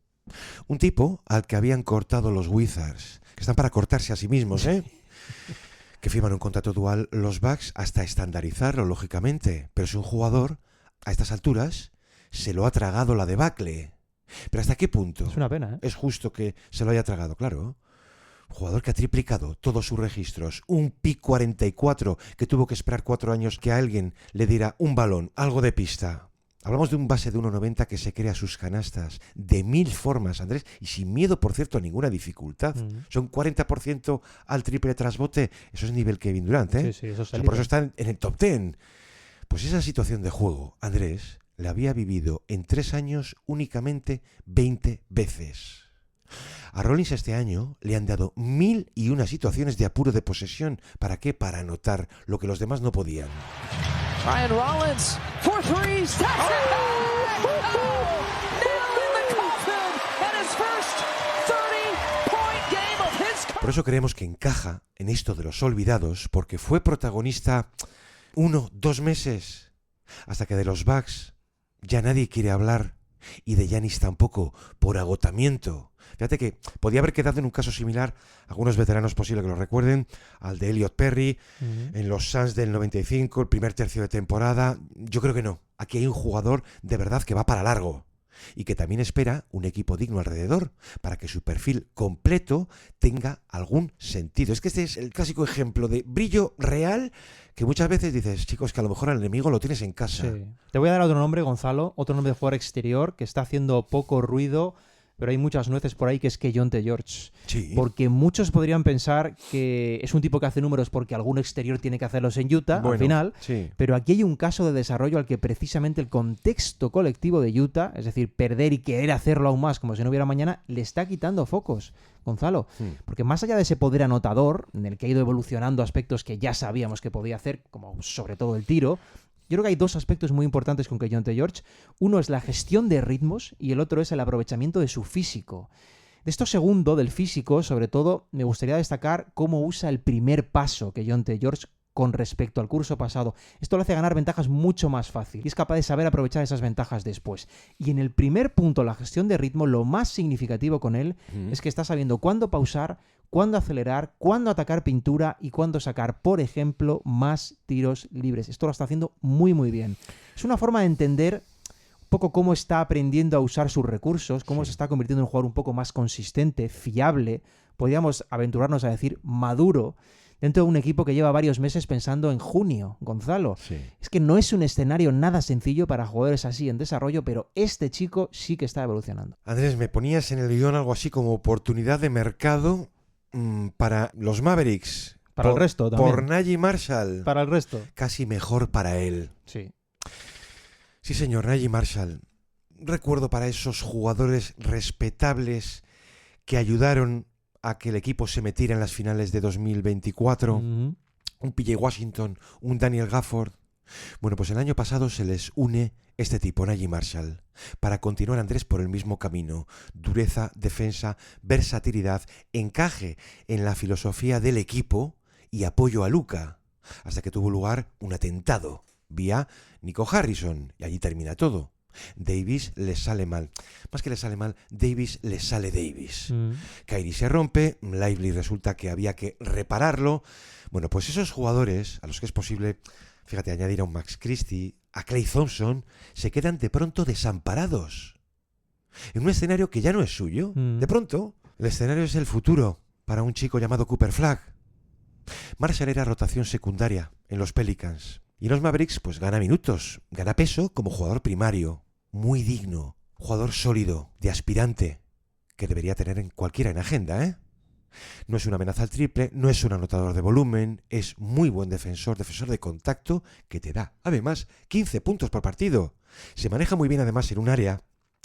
Un tipo al que habían cortado los Wizards, que están para cortarse a sí mismos, ¿eh? Que firman un contrato dual los Bucks hasta estandarizarlo, lógicamente. Pero es un jugador, a estas alturas, se lo ha tragado la debacle. ¿Pero hasta qué punto? Es una pena, ¿eh? Es justo que se lo haya tragado, claro. Un jugador que ha triplicado todos sus registros. Un pick 44 que tuvo que esperar 4 años que a alguien le diera un balón, algo de pista. Hablamos de un base de 1,90 que se crea sus canastas de 1000 formas, Andrés, y sin miedo, por cierto, a ninguna dificultad. Son 40% al triple tras bote. Eso es nivel Kevin Durant, ¿eh? Sí, eso es O sea, por eso está en el top 10. Pues esa situación de juego, Andrés, la había vivido en 3 años únicamente 20 veces. A Rollins este año le han dado 1001 situaciones de apuro de posesión. ¿Para qué? Para anotar lo que los demás no podían. Ryan Rollins for threes. That's it. Oh, nail in the coffin. And his first 30-point game of his career. Por eso creemos que encaja en esto de los olvidados, porque fue protagonista 1-2 meses, hasta que de los Bucks ya nadie quiere hablar, y de Giannis tampoco, por agotamiento. Fíjate que podía haber quedado en un caso similar, algunos veteranos posible que lo recuerden, al de Elliot Perry, en los Suns del 95, el primer tercio de temporada. Yo creo que no. Aquí hay un jugador de verdad que va para largo y que también espera un equipo digno alrededor para que su perfil completo tenga algún sentido. Es que este es el clásico ejemplo de brillo real que muchas veces dices, chicos, que a lo mejor al enemigo lo tienes en casa. Sí. Te voy a dar otro nombre, Gonzalo, otro nombre de jugador exterior que está haciendo poco ruido, pero hay muchas nueces por ahí, que es Keyonte George. Sí. Porque muchos podrían pensar que es un tipo que hace números porque algún exterior tiene que hacerlos en Utah, al final. Sí. Pero aquí hay un caso de desarrollo al que precisamente el contexto colectivo de Utah, es decir, perder y querer hacerlo aún más como si no hubiera mañana, le está quitando focos, Gonzalo. Porque más allá de ese poder anotador, en el que ha ido evolucionando aspectos que ya sabíamos que podía hacer, como sobre todo el tiro, yo creo que hay dos aspectos muy importantes con Keyonte George. Uno es la gestión de ritmos y el otro es el aprovechamiento de su físico. De esto segundo, del físico, sobre todo, me gustaría destacar cómo usa el primer paso Keyonte George con respecto al curso pasado. Esto le hace ganar ventajas mucho más fácil y es capaz de saber aprovechar esas ventajas después. Y en el primer punto, la gestión de ritmo, lo más significativo con él es que está sabiendo cuándo pausar, cuándo acelerar, cuándo atacar pintura y cuándo sacar, por ejemplo, más tiros libres. Esto lo está haciendo muy, muy bien. Es una forma de entender un poco cómo está aprendiendo a usar sus recursos, cómo se está convirtiendo en un jugador un poco más consistente, fiable, podríamos aventurarnos a decir maduro, dentro de un equipo que lleva varios meses pensando en junio, Gonzalo. Sí. Es que no es un escenario nada sencillo para jugadores así en desarrollo, pero este chico sí que está evolucionando. Andrés, me ponías en el guión algo así como oportunidad de mercado para los Mavericks. Para el resto también. Por Najee Marshall. Para el resto. Casi mejor para él. Sí. Sí, señor, Najee Marshall. Recuerdo para esos jugadores respetables que ayudaron a que el equipo se metiera en las finales de 2024. Un PJ Washington, un Daniel Gafford. Bueno, pues el año pasado se les une este tipo, Najee Marshall, para continuar, Andrés, por el mismo camino. Dureza, defensa, versatilidad, encaje en la filosofía del equipo y apoyo a Luka, hasta que tuvo lugar un atentado vía Nico Harrison, y allí termina todo. Davis les sale mal. Más que les sale mal, Davis les sale Davis. Kyrie se rompe, Lively resulta que había que repararlo. Bueno, pues esos jugadores, a los que es posible, fíjate, añadir a un Max Christie, a Klay Thompson, se quedan de pronto desamparados. En un escenario que ya no es suyo. De pronto, el escenario es el futuro para un chico llamado Cooper Flagg. Marshall era rotación secundaria en los Pelicans. Y en los Mavericks, pues gana minutos, gana peso como jugador primario. Muy digno, jugador sólido, de aspirante, que debería tener en cualquiera en agenda, ¿eh? No es una amenaza al triple, no es un anotador de volumen, es muy buen defensor de contacto, que te da, además, 15 puntos por partido. Se maneja muy bien, además, en un área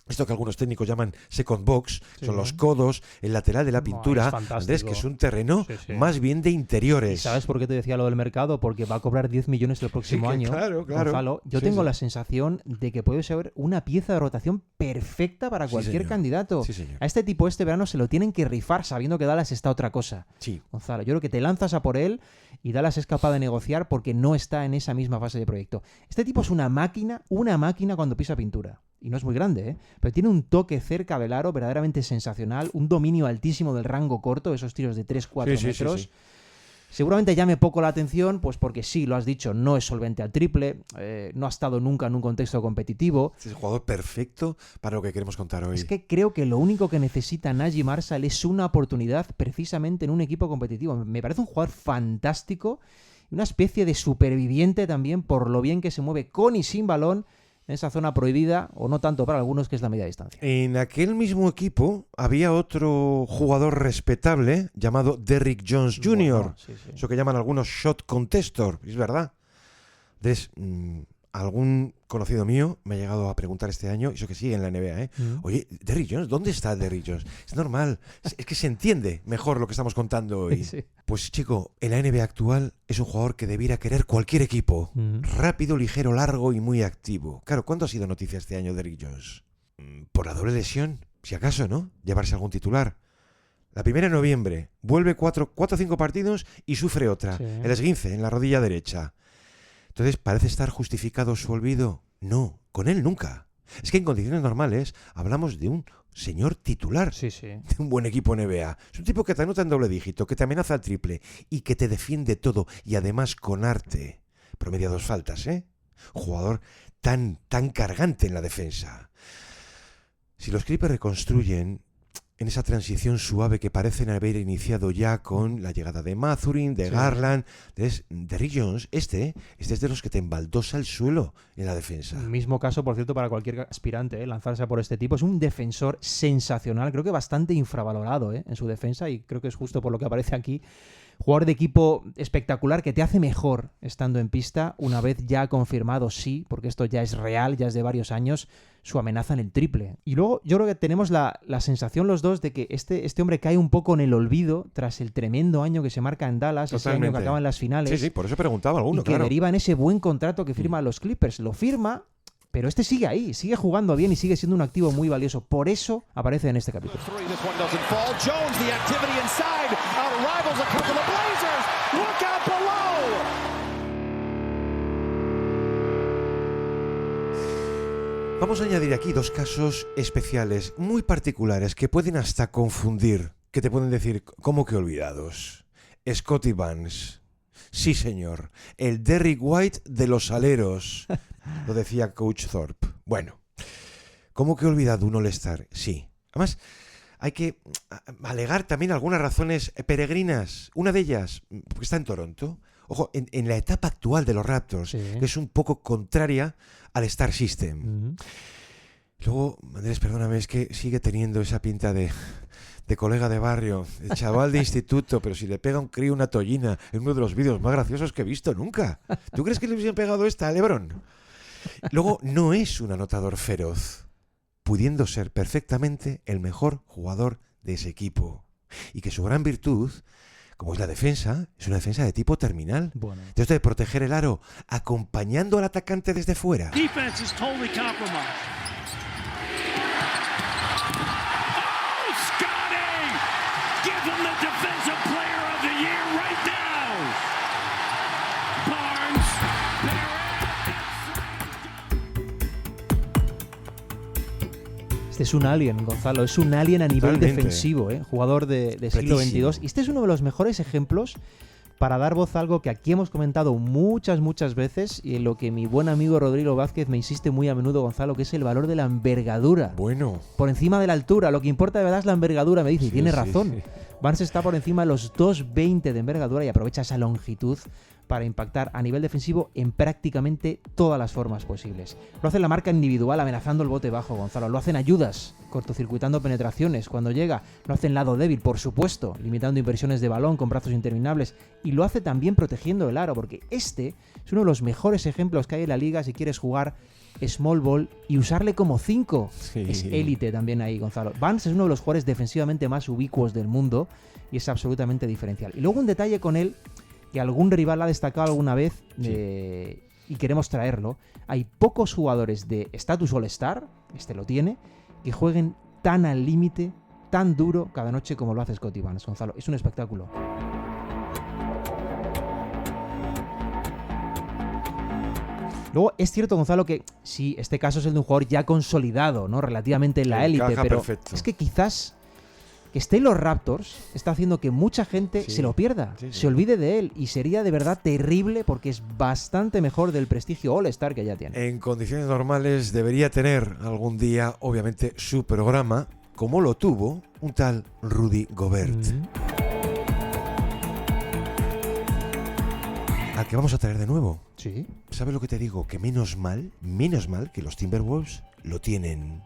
esto que algunos técnicos llaman second box, Sí. son los codos, el lateral de la pintura, es fantástico. Andrés, que es un terreno Sí, sí. más bien de interiores. ¿Y sabes por qué te decía lo del mercado? Porque va a cobrar 10 millones el próximo que año. claro. Gonzalo, yo Sí, tengo sí. la sensación de que puede ser una pieza de rotación perfecta para Sí, cualquier señor. candidato. Sí, señor. A este tipo este verano se lo tienen que rifar sabiendo que Dallas está otra cosa. Sí. Gonzalo, yo creo que te lanzas a por él y Dallas es capaz de negociar porque no está en esa misma fase de proyecto. Este tipo es una máquina cuando pisa pintura. Y no es muy grande, ¿eh? Pero tiene un toque cerca del aro verdaderamente sensacional, un dominio altísimo del rango corto, esos tiros de 3-4 Sí, sí, sí, metros. sí. Seguramente llame poco la atención, pues porque sí, lo has dicho, no es solvente al triple, no ha estado nunca en un contexto competitivo. Es el jugador perfecto para lo que queremos contar hoy. Es que creo que lo único que necesita Najee Marshall es una oportunidad precisamente en un equipo competitivo. Me parece un jugador fantástico, una especie de superviviente también por lo bien que se mueve con y sin balón en esa zona prohibida, o no tanto para algunos, que es la media distancia. En aquel mismo equipo había otro jugador respetable llamado Derrick Jones Jr., Bueno, sí, sí. eso que llaman algunos shot contestor, es verdad. Entonces, algún conocido mío me ha llegado a preguntar este año, eso que sigue en la NBA, oye, Derrick Jones, ¿dónde está Derrick Jones? Es normal, es que se entiende mejor lo que estamos contando hoy. Sí. Pues chico, en la NBA actual es un jugador que debiera querer cualquier equipo. Rápido, ligero, largo y muy activo. Claro, ¿cuándo ha sido noticia este año Derrick Jones? Por la doble lesión, si acaso, ¿no? Llevarse algún titular. La primera en noviembre, vuelve 4 o 5 partidos y sufre otra. Sí. El esguince en la rodilla derecha. Entonces, ¿parece estar justificado su olvido? No, con él nunca. Es que en condiciones normales hablamos de un señor titular Sí, sí. de un buen equipo NBA. Es un tipo que te anota en doble dígito, que te amenaza al triple y que te defiende todo y además con arte. Promedia 2 faltas, ¿eh? Jugador tan cargante en la defensa. Si los Clippers reconstruyen en esa transición suave que parecen haber iniciado ya con la llegada de Mathurin, de Sí. Garland, de Derrick Jones, este es de los que te embaldosa el suelo en la defensa. Mismo caso, por cierto, para cualquier aspirante, lanzarse a por este tipo. Es un defensor sensacional, creo que bastante infravalorado en su defensa, y creo que es justo por lo que aparece aquí. Jugador de equipo espectacular que te hace mejor estando en pista, una vez ya confirmado, sí, porque esto ya es real, ya es de varios años, su amenaza en el triple. Y luego yo creo que tenemos la sensación los dos de que este hombre cae un poco en el olvido tras el tremendo año que se marca en Dallas, ese año Totalmente. que acaban las finales. Sí, por eso preguntaba alguno, y que claro. deriva en ese buen contrato que firma los Clippers. Lo firma, pero este sigue ahí, sigue jugando bien y sigue siendo un activo muy valioso. Por eso aparece en este capítulo. Three, this one doesn't fall. Jones, the activity inside. Out rivals a couple of Blazers. Look out below. Vamos a añadir aquí 2 casos especiales, muy particulares, que pueden hasta confundir, que te pueden decir, ¿cómo que olvidados? Scottie Barnes. Sí, señor. El Derrick White de los aleros. Lo decía Coach Thorpe. Bueno, ¿cómo que he olvidado un All-Star? Sí. Además, hay que alegar también algunas razones peregrinas. Una de ellas, porque está en Toronto. Ojo, en la etapa actual de los Raptors, Sí. que es un poco contraria al Star System. Luego, Andrés, perdóname, es que sigue teniendo esa pinta de colega de barrio, de chaval de instituto, pero si le pega un crío una tollina en uno de los vídeos más graciosos que he visto nunca. ¿Tú crees que le hubiesen pegado esta a LeBron? Luego, no es un anotador feroz, pudiendo ser perfectamente el mejor jugador de ese equipo. Y que su gran virtud, como es la defensa, es una defensa de tipo terminal. Bueno. De esto de proteger el aro, acompañando al atacante desde fuera. Defense is totally compromised. Oh, Scotty! Give him the Defensive Player of the Year right now! Barnes, Este es un alien, Gonzalo, es un alien a nivel Totalmente. defensivo, jugador de siglo Completísimo. XXII. Y este es uno de los mejores ejemplos para dar voz a algo que aquí hemos comentado muchas veces y en lo que mi buen amigo Rodrigo Vázquez me insiste muy a menudo, Gonzalo, que es el valor de la envergadura. Bueno, Por encima de la altura, lo que importa de verdad es la envergadura, me dice, y Sí, tiene sí, razón. sí. Barnes está por encima de los 2,20 de envergadura y aprovecha esa longitud para impactar a nivel defensivo en prácticamente todas las formas posibles. Lo hace en la marca individual, amenazando el bote bajo, Gonzalo. Lo hacen ayudas, cortocircuitando penetraciones cuando llega. Lo hace en lado débil, por supuesto, limitando inversiones de balón con brazos interminables. Y lo hace también protegiendo el aro, porque este es uno de los mejores ejemplos que hay en la liga si quieres jugar small ball y usarle como 5. Sí. Es élite también ahí, Gonzalo. Vance es uno de los jugadores defensivamente más ubicuos del mundo y es absolutamente diferencial. Y luego un detalle con él que algún rival ha destacado alguna vez y queremos traerlo. Hay pocos jugadores de status All-Star, este lo tiene, que jueguen tan al límite, tan duro cada noche como lo hace Scottie Barnes, Gonzalo. Es un espectáculo. Luego, es cierto, Gonzalo, que sí, este caso es el de un jugador ya consolidado, ¿no? Relativamente en la élite, pero perfecto. es que quizás que esté en los Raptors está haciendo que mucha gente se lo pierda, se olvide de él, y sería de verdad terrible porque es bastante mejor del prestigio All-Star que ya tiene. En condiciones normales debería tener algún día, obviamente, su programa, como lo tuvo un tal Rudy Gobert. Al que vamos a traer de nuevo. Sí. ¿Sabes lo que te digo? Que menos mal que los Timberwolves lo tienen.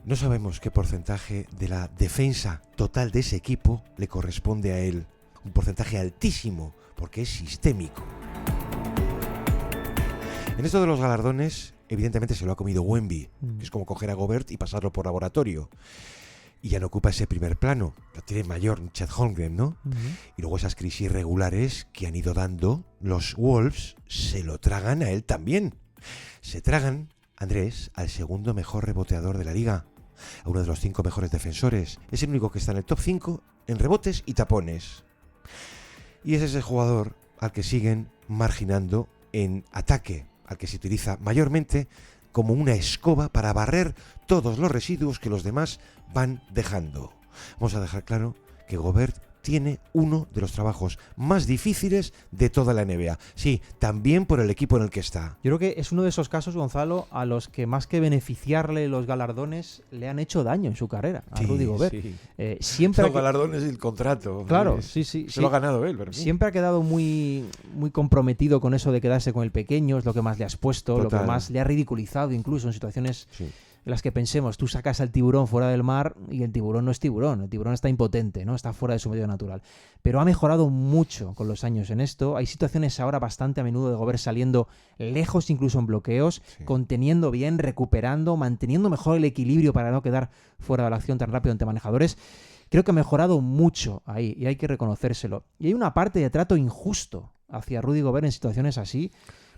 No sabemos qué porcentaje de la defensa total de ese equipo le corresponde a él. Un porcentaje altísimo, porque es sistémico. En esto de los galardones, evidentemente se lo ha comido Wemby, que es como coger a Gobert y pasarlo por laboratorio. Y ya no ocupa ese primer plano. Lo tiene mayor Chet Holmgren, ¿no? Y luego esas crisis regulares que han ido dando los Wolves se lo tragan a él también. Se tragan, Andrés, al segundo mejor reboteador de la liga, a uno de los 5 mejores defensores. Es el único que está en el top 5 en rebotes y tapones. Y es ese jugador al que siguen marginando en ataque, al que se utiliza mayormente como una escoba para barrer todos los residuos que los demás van dejando. Vamos a dejar claro que Gobert tiene uno de los trabajos más difíciles de toda la NBA. Sí, también por el equipo en el que está. Yo creo que es uno de esos casos, Gonzalo, a los que más que beneficiarle los galardones, le han hecho daño en su carrera, a Rudy Gobert. Sí. Siempre Los galardones y el contrato. Claro, sí. Se lo ha ganado él. Pero siempre ha quedado muy comprometido con eso de quedarse con el pequeño, es lo que más le ha expuesto, Total. lo que más le ha ridiculizado incluso en situaciones en las que pensemos, tú sacas al tiburón fuera del mar y el tiburón no es tiburón, el tiburón está impotente, ¿no? Está fuera de su medio natural. Pero ha mejorado mucho con los años en esto. Hay situaciones ahora bastante a menudo de Gobert saliendo lejos incluso en bloqueos, conteniendo bien, recuperando, manteniendo mejor el equilibrio para no quedar fuera de la acción tan rápido ante manejadores. Creo que ha mejorado mucho ahí y hay que reconocérselo. Y hay una parte de trato injusto hacia Rudy Gobert en situaciones así,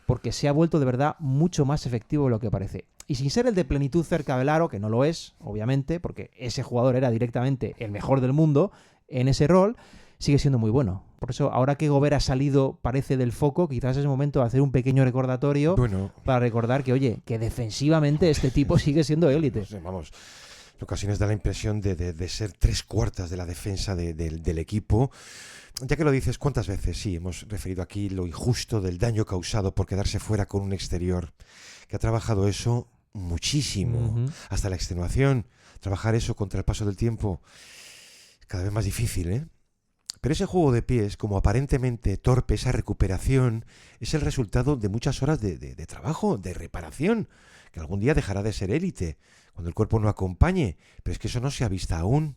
porque se ha vuelto de verdad mucho más efectivo de lo que parece. Y sin ser el de plenitud cerca del aro, que no lo es, obviamente, porque ese jugador era directamente el mejor del mundo en ese rol, sigue siendo muy bueno. Por eso, ahora que Gobert ha salido, parece, del foco, quizás es momento de hacer un pequeño recordatorio para recordar que, oye, que defensivamente este tipo sigue siendo élite. Vamos, en ocasiones da la impresión de ser 3/4 de la defensa del equipo. Ya que lo dices, ¿cuántas veces? Sí, hemos referido aquí lo injusto del daño causado por quedarse fuera con un exterior que ha trabajado eso muchísimo, hasta la extenuación. Trabajar eso contra el paso del tiempo es cada vez más difícil, ¿eh? Pero ese juego de pies, como aparentemente torpe, esa recuperación, es el resultado de muchas horas de trabajo, de reparación, que algún día dejará de ser élite, cuando el cuerpo no acompañe, pero es que eso no se ha visto aún.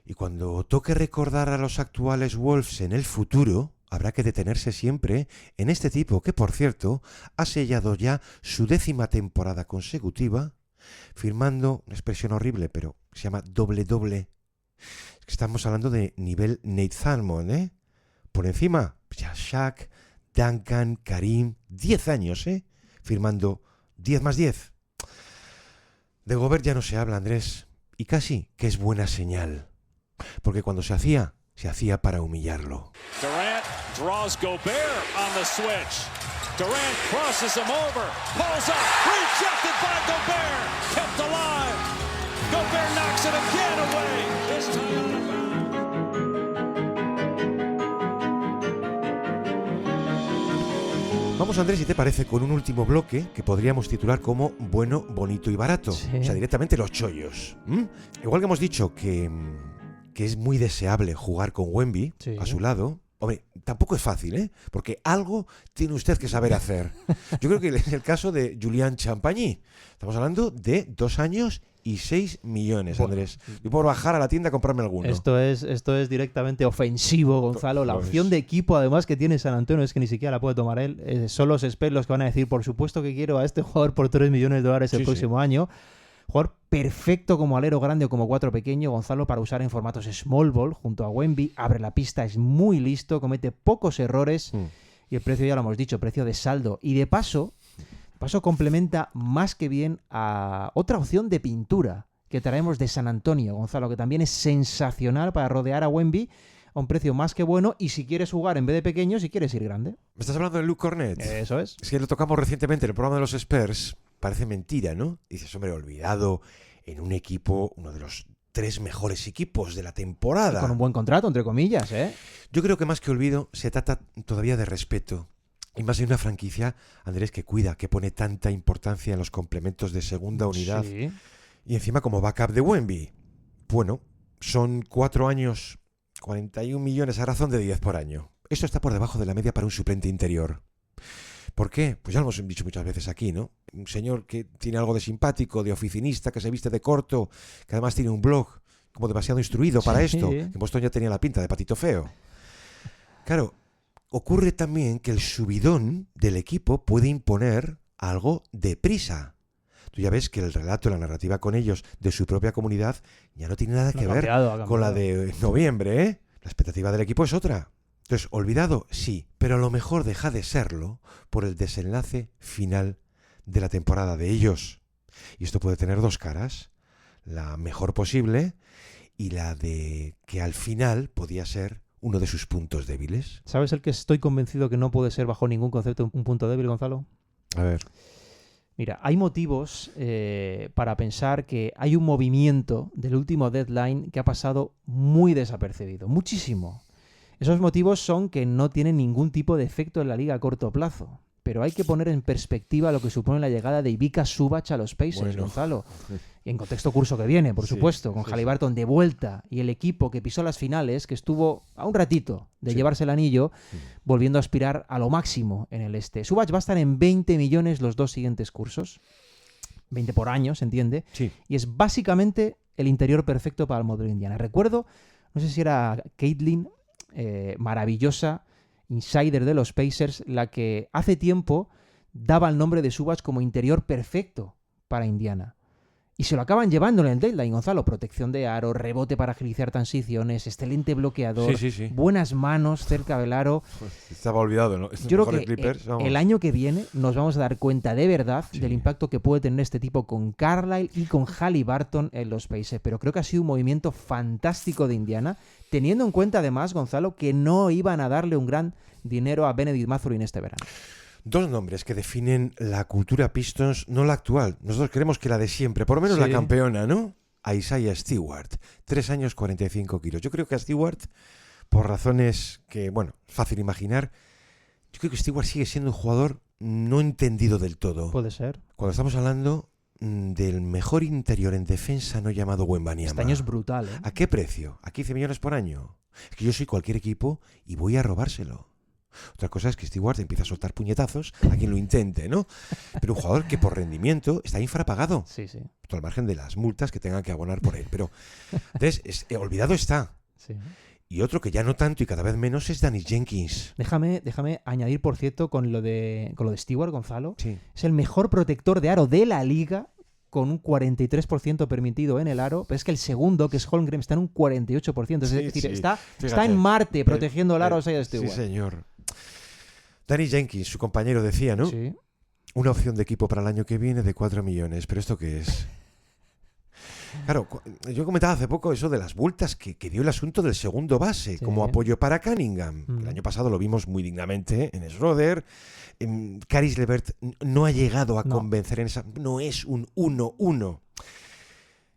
Y cuando toque recordar a los actuales Wolves en el futuro, habrá que detenerse siempre en este tipo que, por cierto, ha sellado ya su 10ª temporada consecutiva, firmando una expresión horrible, pero se llama doble-doble. Estamos hablando de nivel Nate Salmon, ¿eh? Por encima, ya Shaq, Duncan, Karim, 10 años, ¿eh? Firmando 10 más 10. De Gobert ya no se habla, Andrés, y casi que es buena señal. Porque cuando se hacía para humillarlo. Durant draws Gobert on the switch. Durant crosses him over, pulls up, rejected by Gobert, kept alive. Gobert knocks it again away. This time out of bounds. Vamos, Andrés, si te parece, con un último bloque que podríamos titular como bueno, bonito y barato. Sí. O sea, directamente los chollos. Igual que hemos dicho que es muy deseable jugar con Wemby a su lado, Hombre, tampoco es fácil, ¿eh? Porque algo tiene usted que saber hacer. Yo creo que en el caso de Julián Champagny, estamos hablando de 2 años y 6 millones, Andrés. Yo puedo bajar a la tienda a comprarme alguno. Esto es directamente ofensivo, Gonzalo. La opción de equipo, además, que tiene San Antonio es que ni siquiera la puede tomar él. Son los expertos los que van a decir, por supuesto que quiero a este jugador por $3 millones el próximo año. Jugador perfecto como alero grande o como 4 pequeño, Gonzalo, para usar en formatos small ball junto a Wemby. Abre la pista, es muy listo, comete pocos errores. Y el precio ya lo hemos dicho, precio de saldo. Y de paso complementa más que bien a otra opción de pintura que traemos de San Antonio, Gonzalo, que también es sensacional para rodear a Wemby a un precio más que bueno. Y si quieres jugar en vez de pequeño, si quieres ir grande. ¿Me estás hablando de Luke Cornet? Eso es. Es que lo tocamos recientemente en el programa de los Spurs. Parece mentira, ¿no? Dices, hombre, olvidado en un equipo, uno de los 3 mejores equipos de la temporada. Y con un buen contrato, entre comillas, ¿eh? Yo creo que más que olvido, se trata todavía de respeto. Y más de una franquicia, Andrés, que cuida, que pone tanta importancia en los complementos de segunda unidad. Sí. Y encima como backup de Wemby. Bueno, son 4 años, 41 millones a razón de 10 por año. Esto está por debajo de la media para un suplente interior. ¿Por qué? Pues ya lo hemos dicho muchas veces aquí, ¿no? Un señor que tiene algo de simpático, de oficinista, que se viste de corto, que además tiene un blog como demasiado instruido para esto, que en Boston ya tenía la pinta de patito feo. Claro, ocurre también que el subidón del equipo puede imponer algo de prisa. Tú ya ves que el relato, la narrativa con ellos de su propia comunidad ya no tiene nada que ver con la de noviembre, ¿eh? La expectativa del equipo es otra. Entonces, olvidado, sí, pero a lo mejor deja de serlo por el desenlace final de la temporada de ellos. Y esto puede tener 2 caras, la mejor posible y la de que al final podía ser uno de sus puntos débiles. ¿Sabes el que estoy convencido que no puede ser bajo ningún concepto un punto débil, Gonzalo? A ver. Mira, hay motivos para pensar que hay un movimiento del último deadline que ha pasado muy desapercibido, muchísimo. Esos motivos son que no tienen ningún tipo de efecto en la liga a corto plazo. Pero hay que poner en perspectiva lo que supone la llegada de Ivica Zubac a los Pacers, Gonzalo. Y en contexto curso que viene, por supuesto, con Haliburton de vuelta y el equipo que pisó las finales, que estuvo a un ratito de llevarse el anillo, volviendo a aspirar a lo máximo en el este. Zubac va a estar en 20 millones los 2 siguientes cursos. 20 por año, ¿se entiende? Sí. Y es básicamente el interior perfecto para el modelo Indiana. Recuerdo, no sé si era Caitlin, maravillosa insider de los Pacers, la que hace tiempo daba el nombre de Zubac como interior perfecto para Indiana. Y se lo acaban llevando en el deadline, Gonzalo. Protección de aro, rebote para agilizar transiciones, excelente bloqueador, buenas manos cerca del aro. Estaba olvidado, ¿no? Yo creo que Clippers, el año que viene nos vamos a dar cuenta de verdad del impacto que puede tener este tipo con Carlisle y con Haliburton en los Pacers. Pero creo que ha sido un movimiento fantástico de Indiana, teniendo en cuenta además, Gonzalo, que no iban a darle un gran dinero a Benedict Mathurin este verano. 2 nombres que definen la cultura Pistons, no la actual. Nosotros queremos que la de siempre, por lo menos la campeona, ¿no? A Isaiah Stewart, 3 años, 45 kilos. Yo creo que a Stewart, por razones que, bueno, fácil imaginar, yo creo que Stewart sigue siendo un jugador no entendido del todo. Puede ser. Cuando estamos hablando del mejor interior en defensa no llamado Wembanyama. Este año es brutal, ¿eh? ¿A qué precio? ¿A 15 millones por año? Es que yo soy cualquier equipo y voy a robárselo. Otra cosa es que Stewart empieza a soltar puñetazos a quien lo intente, ¿no? Pero un jugador que por rendimiento está infrapagado. Sí. Todo al margen de las multas que tengan que abonar por él. Pero, entonces, olvidado está. Sí. Y otro que ya no tanto y cada vez menos es Danny Jenkins. Déjame añadir, por cierto, con lo de Stewart, Gonzalo. Sí. Es el mejor protector de aro de la liga, con un 43% permitido en el aro, pero es que el segundo, que es Holmgren, está en un 48%. Es decir, está en Marte protegiendo el aro a Isaiah Stewart. Sí, señor. Danny Jenkins, su compañero, decía, ¿no? Sí. Una opción de equipo para el año que viene de 4 millones. ¿Pero esto qué es? Claro, yo comentaba hace poco eso de las vueltas que dio el asunto del segundo base como apoyo para Cunningham. El año pasado lo vimos muy dignamente en Schroeder. Caris LeVert no ha llegado a convencer en esa... No es un 1-1.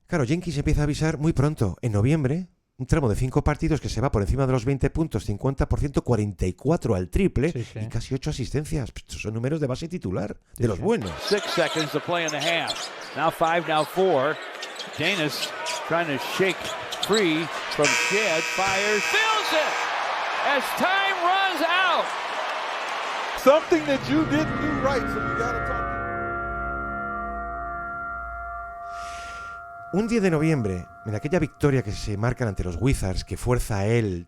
Claro, Jenkins empieza a avisar muy pronto, en noviembre, un tramo de 5 partidos que se va por encima de los 20 puntos, 50%, 44 al triple y casi 8 asistencias. Estos son números de base titular, de los buenos. 6 seconds to play in the half. Now 5, now 4. Janis trying to shake free from Shed. Fires, fills it! As time something that you didn't do right, so we got to talk. Un 10 de noviembre, en aquella victoria que se marcan ante los Wizards, que fuerza a él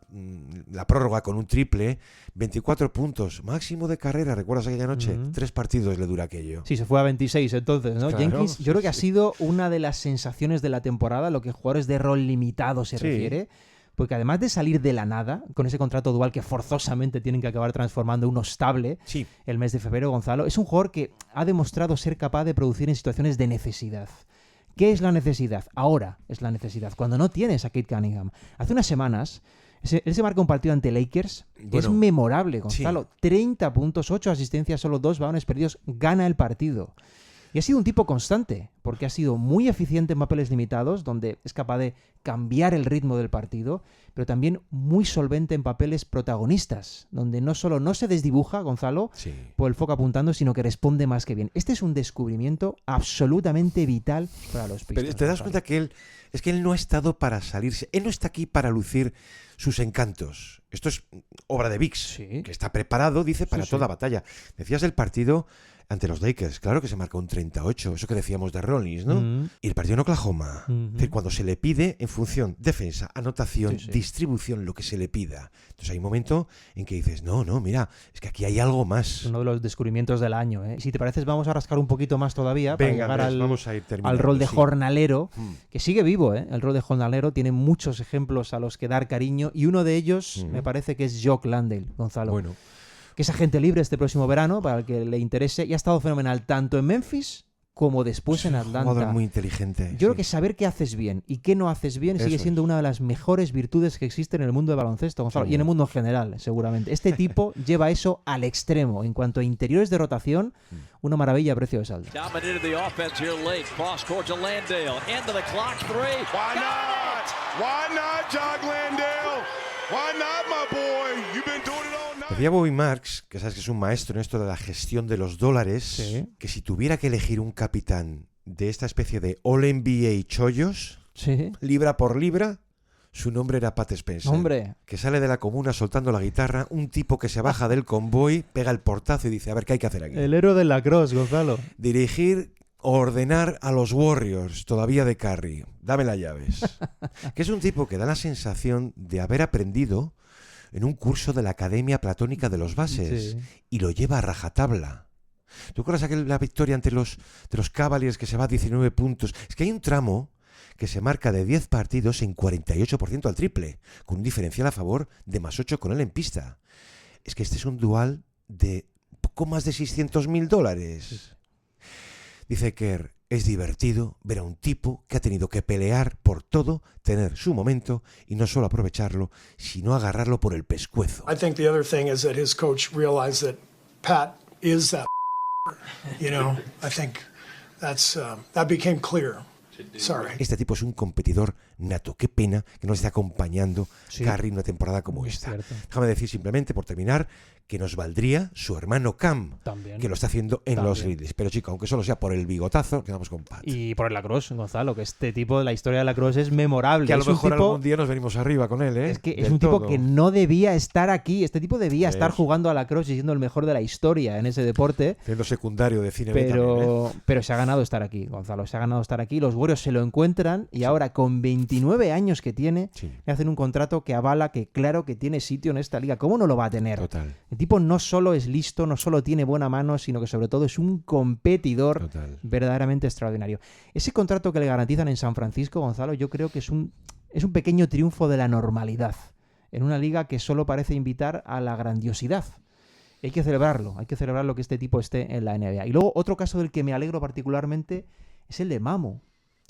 la prórroga con un triple, 24 puntos, máximo de carrera, ¿recuerdas aquella noche? 3 partidos le dura aquello. Sí, se fue a 26 entonces, ¿no? Claro, Jenkins, sí, yo creo que ha sí. sido una de las sensaciones de la temporada, lo que jugadores de rol limitado se Sí. refiere, porque además de salir de la nada, con ese contrato dual que forzosamente tienen que acabar transformando en uno estable Sí. el mes de febrero, Gonzalo, es un jugador que ha demostrado ser capaz de producir en situaciones de necesidad. ¿Qué es la necesidad? Ahora es la necesidad, cuando no tienes a Kate Cunningham. Hace unas semanas, él se marca un partido ante Lakers, que es Bueno, memorable, Gonzalo. 30 puntos, 8 asistencias, solo 2 balones perdidos, gana el partido. Y ha sido un tipo constante, porque ha sido muy eficiente en papeles limitados, donde es capaz de cambiar el ritmo del partido, pero también muy solvente en papeles protagonistas, donde no solo no se desdibuja, Gonzalo, Sí. por el foco apuntando, sino que responde más que bien. Este es un descubrimiento absolutamente vital para los Pistons. Pero te das Gonzalo. cuenta que él no ha estado para salirse, él no está aquí para lucir sus encantos. Esto es obra de Vix, Sí. que está preparado, dice, para Sí, toda sí. batalla. Decías el partido ante los Lakers, claro que se marcó un 38, eso que decíamos de Rollins, ¿no? Mm. Y el partido en Oklahoma, es decir, cuando se le pide en función defensa, anotación, Sí, sí. distribución, lo que se le pida. Entonces hay un momento en que dices, no, mira, es que aquí hay algo más. Uno de los descubrimientos del año, ¿eh? Si te pareces, vamos a rascar un poquito más todavía para Venga, llegar Andrés, al, vamos a ir al terminando, rol de sí. jornalero, Mm. que sigue vivo, ¿eh? El rol de jornalero tiene muchos ejemplos a los que dar cariño, y uno de ellos me parece que es Jock Landale, Gonzalo, Bueno, que es agente libre este próximo verano, para el que le interese, y ha estado fenomenal tanto en Memphis como después en un Atlanta. jugador muy inteligente. Yo creo sí. que saber qué haces bien y qué no haces bien sigue Eso siendo es. una de las mejores virtudes que existen en el mundo de baloncesto, Gonzalo, Sí. y en el mundo en general, seguramente. Este tipo lleva eso al extremo. En cuanto a interiores de rotación, una maravilla a precio de saldo. Dominated the offense here late. Cross court to Landale. End of the clock. 3. Why not? Why not, Jock Landale? Why not, my boy? You've been doing it all night. Decía Bobby Marks, que sabes que es un maestro en esto de la gestión de los dólares, Sí. que si tuviera que elegir un capitán de esta especie de All-NBA chollos, Sí. libra por libra, su nombre era Pat Spencer. Hombre, Que sale de la comuna soltando la guitarra, un tipo que se baja del convoy, pega el portazo y dice, a ver, ¿qué hay que hacer aquí? el héroe del lacrosse, Gonzalo. Dirigir, ordenar a los Warriors, todavía de Curry. Dame las llaves. Que es un tipo que da la sensación de haber aprendido en un curso de la Academia Platónica de los Bases Sí. y lo lleva a rajatabla. ¿Tú acuerdas la victoria ante los Cavaliers que se va a 19 puntos? Es que hay un tramo que se marca de 10 partidos en 48% al triple, con un diferencial a favor de +8 con él en pista. Es que este es un dual de poco más de $600,000. Dice Kerr, es divertido ver a un tipo que ha tenido que pelear por todo, tener su momento y no solo aprovecharlo, sino agarrarlo por el pescuezo. I think the other thing is that his coach realized that Pat is that. You know, I think that became clear. Sorry. Este tipo es un competidor nato. Qué pena que no esté acompañando Sí. Curry en una temporada como Es esta. cierto. Déjame decir simplemente, por terminar, que nos valdría su hermano Cam, También. que lo está haciendo en los También. Grizzlies. Pero chico, aunque solo sea por el bigotazo, quedamos con Pat. Y por el lacrosse, Gonzalo, que este tipo de la historia del lacrosse es memorable. Que a lo Es un mejor tipo- algún día nos venimos arriba con él, ¿eh? Es que es Del un tipo todo. que no debía estar aquí. Este tipo debía estar Eso. jugando a lacrosse y siendo el mejor de la historia en ese deporte. Siendo secundario de cine B también, ¿eh? Pero se ha ganado estar aquí, Gonzalo. Se ha ganado estar aquí. Los Warriors se lo encuentran y ahora, con 29 años que tiene, Sí. le hacen un contrato que avala que, claro, que tiene sitio en esta liga. ¿Cómo no lo va a tener? Total. El tipo no solo es listo, no solo tiene buena mano, sino que sobre todo es un competidor Total. verdaderamente extraordinario. Ese contrato que le garantizan en San Francisco, Gonzalo, yo creo que es un pequeño triunfo de la normalidad en una liga que solo parece invitar a la grandiosidad. Hay que celebrarlo que este tipo esté en la NBA. Y luego otro caso del que me alegro particularmente es el de Mamu.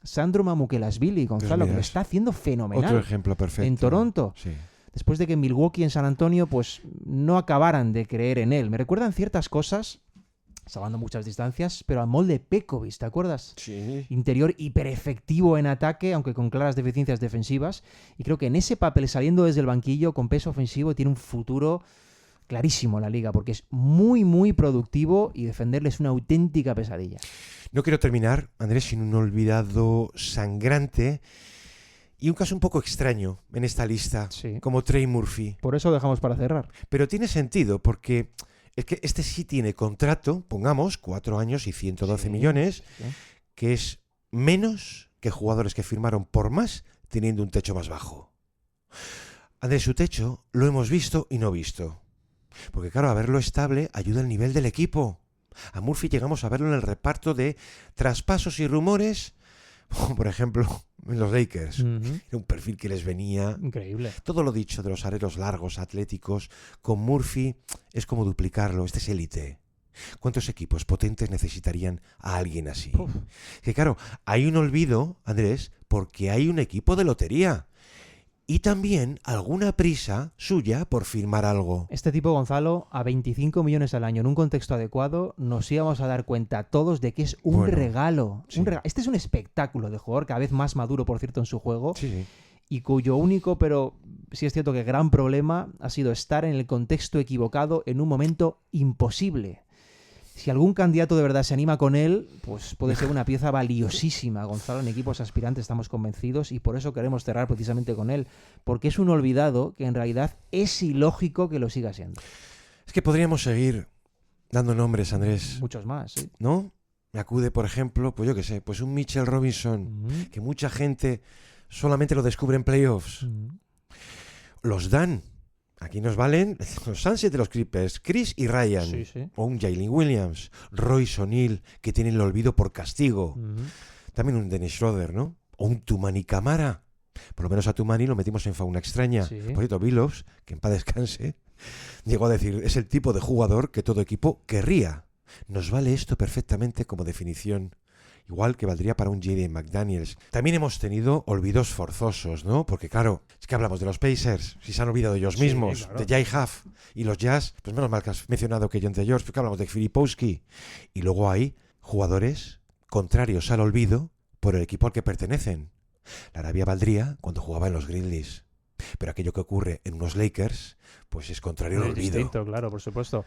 Sandro Mamukelashvili, Gonzalo, que lo miras. está haciendo fenomenal. Otro ejemplo perfecto. En Toronto. Sí. Después de que en Milwaukee y en San Antonio pues no acabaran de creer en él. Me recuerdan ciertas cosas, salvando muchas distancias, pero al molde Pekovic, ¿te acuerdas? Sí. Interior hiperefectivo en ataque, aunque con claras deficiencias defensivas. Y creo que en ese papel, saliendo desde el banquillo, con peso ofensivo, tiene un futuro clarísimo en la liga, porque es muy, muy productivo y defenderle es una auténtica pesadilla. No quiero terminar, Andrés, sin un olvidado sangrante y un caso un poco extraño en esta lista, Sí. como Trey Murphy. Por eso dejamos para cerrar. Pero tiene sentido, porque Es que este sí tiene contrato, pongamos, 4 años y 112 Sí, millones, sí. que es menos que jugadores que firmaron por más teniendo un techo más bajo. Andrés, su techo lo hemos visto y no visto. Porque claro, a verlo estable ayuda al nivel del equipo. A Murphy llegamos a verlo en el reparto de traspasos y rumores, por ejemplo, en los Lakers. Ujú. Era un perfil que les venía. Increíble. Todo lo dicho de los aleros largos, atléticos, con Murphy es como duplicarlo. Este es élite. ¿Cuántos equipos potentes necesitarían a alguien así? Uf. Que claro, hay un olvido, Andrés, porque hay un equipo de lotería. Y también alguna prisa suya por firmar algo. Este tipo, Gonzalo, a 25 millones al año en un contexto adecuado, nos íbamos a dar cuenta todos de que es un Bueno, regalo. sí. Este es un espectáculo de jugador, cada vez más maduro, por cierto, en su juego, Sí, sí. y cuyo único, pero sí es cierto que gran problema, ha sido estar en el contexto equivocado en un momento imposible. Si algún candidato de verdad se anima con él, pues puede ser una pieza valiosísima, Gonzalo, en equipos aspirantes estamos convencidos, y por eso queremos cerrar precisamente con él, porque es un olvidado que en realidad es ilógico que lo siga siendo. Es que podríamos seguir dando nombres, Andrés, Muchos más, sí. ¿no? Me acude, por ejemplo, pues yo qué sé, pues un Mitchell Robinson, Ujú. que mucha gente solamente lo descubre en playoffs. Ujú. Los dan. Aquí nos valen los Sunset de los Clippers, Chris y Ryan. Sí, sí. O un Jalen Williams, Royce O'Neal, que tienen el olvido por castigo. Ujú. También un Dennis Schroeder, ¿no? O un Tumani Camara. Por lo menos a Tumani lo metimos en fauna extraña. Sí. Por cierto, Billups, que en paz descanse, llegó a decir, es el tipo de jugador que todo equipo querría. Nos vale esto perfectamente como definición. Igual que valdría para un Jaden McDaniels. También hemos tenido olvidos forzosos, ¿no? Porque claro, es que hablamos de los Pacers, si se han olvidado ellos Sí, mismos, claro. de Jay Huff y los Jazz, pues menos mal que has mencionado que John T. George, porque hablamos de Filipowski. Y luego hay jugadores contrarios al olvido por el equipo al que pertenecen. La Arabia valdría cuando jugaba en los Grizzlies. Pero aquello que ocurre en unos Lakers, pues es contrario al Es olvido. distinto, claro, por supuesto.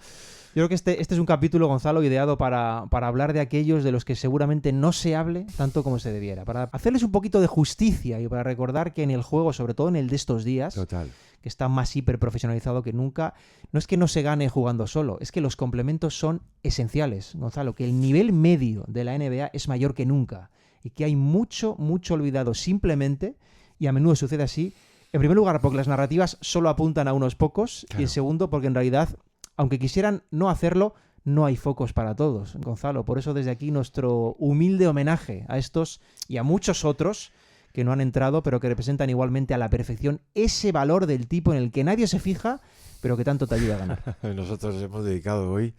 Yo creo que este es un capítulo, Gonzalo, ideado para hablar de aquellos de los que seguramente no se hable tanto como se debiera. Para hacerles un poquito de justicia y para recordar que en el juego, sobre todo en el de estos días, Total. que está más hiperprofesionalizado que nunca, no es que no se gane jugando solo, es que los complementos son esenciales, Gonzalo, que el nivel medio de la NBA es mayor que nunca y que hay mucho olvidado simplemente, y a menudo sucede así, en primer lugar porque las narrativas solo apuntan a unos pocos, Claro. y en segundo porque en realidad, aunque quisieran no hacerlo, no hay focos para todos, Gonzalo. Por eso desde aquí nuestro humilde homenaje a estos y a muchos otros que no han entrado, pero que representan igualmente a la perfección ese valor del tipo en el que nadie se fija, pero que tanto te ayuda a ganar. Nosotros hemos dedicado hoy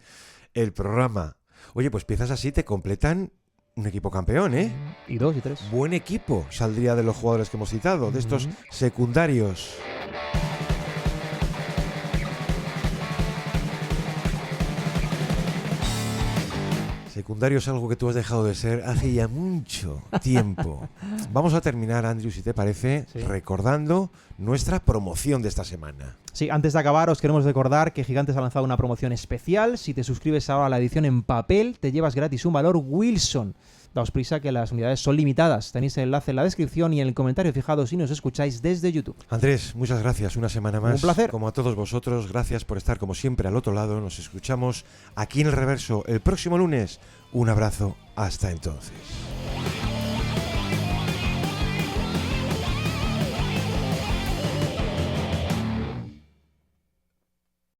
el programa. Oye, pues piezas así te completan un equipo campeón, ¿eh? Y 2 y 3. Buen equipo saldría de los jugadores que hemos citado, de estos secundarios. Secundario es algo que tú has dejado de ser hace ya mucho tiempo. Vamos a terminar, Andrew, si te parece, Sí. recordando nuestra promoción de esta semana. Sí, antes de acabar os queremos recordar que Gigantes ha lanzado una promoción especial. Si te suscribes ahora a la edición en papel, te llevas gratis un valor Wilson. Daos prisa que las unidades son limitadas. Tenéis el enlace en la descripción y en el comentario fijado si nos escucháis desde YouTube. Andrés, muchas gracias una semana más. Un placer. Como a todos vosotros, gracias por estar como siempre al otro lado. Nos escuchamos aquí en El Reverso el próximo lunes. Un abrazo, hasta entonces.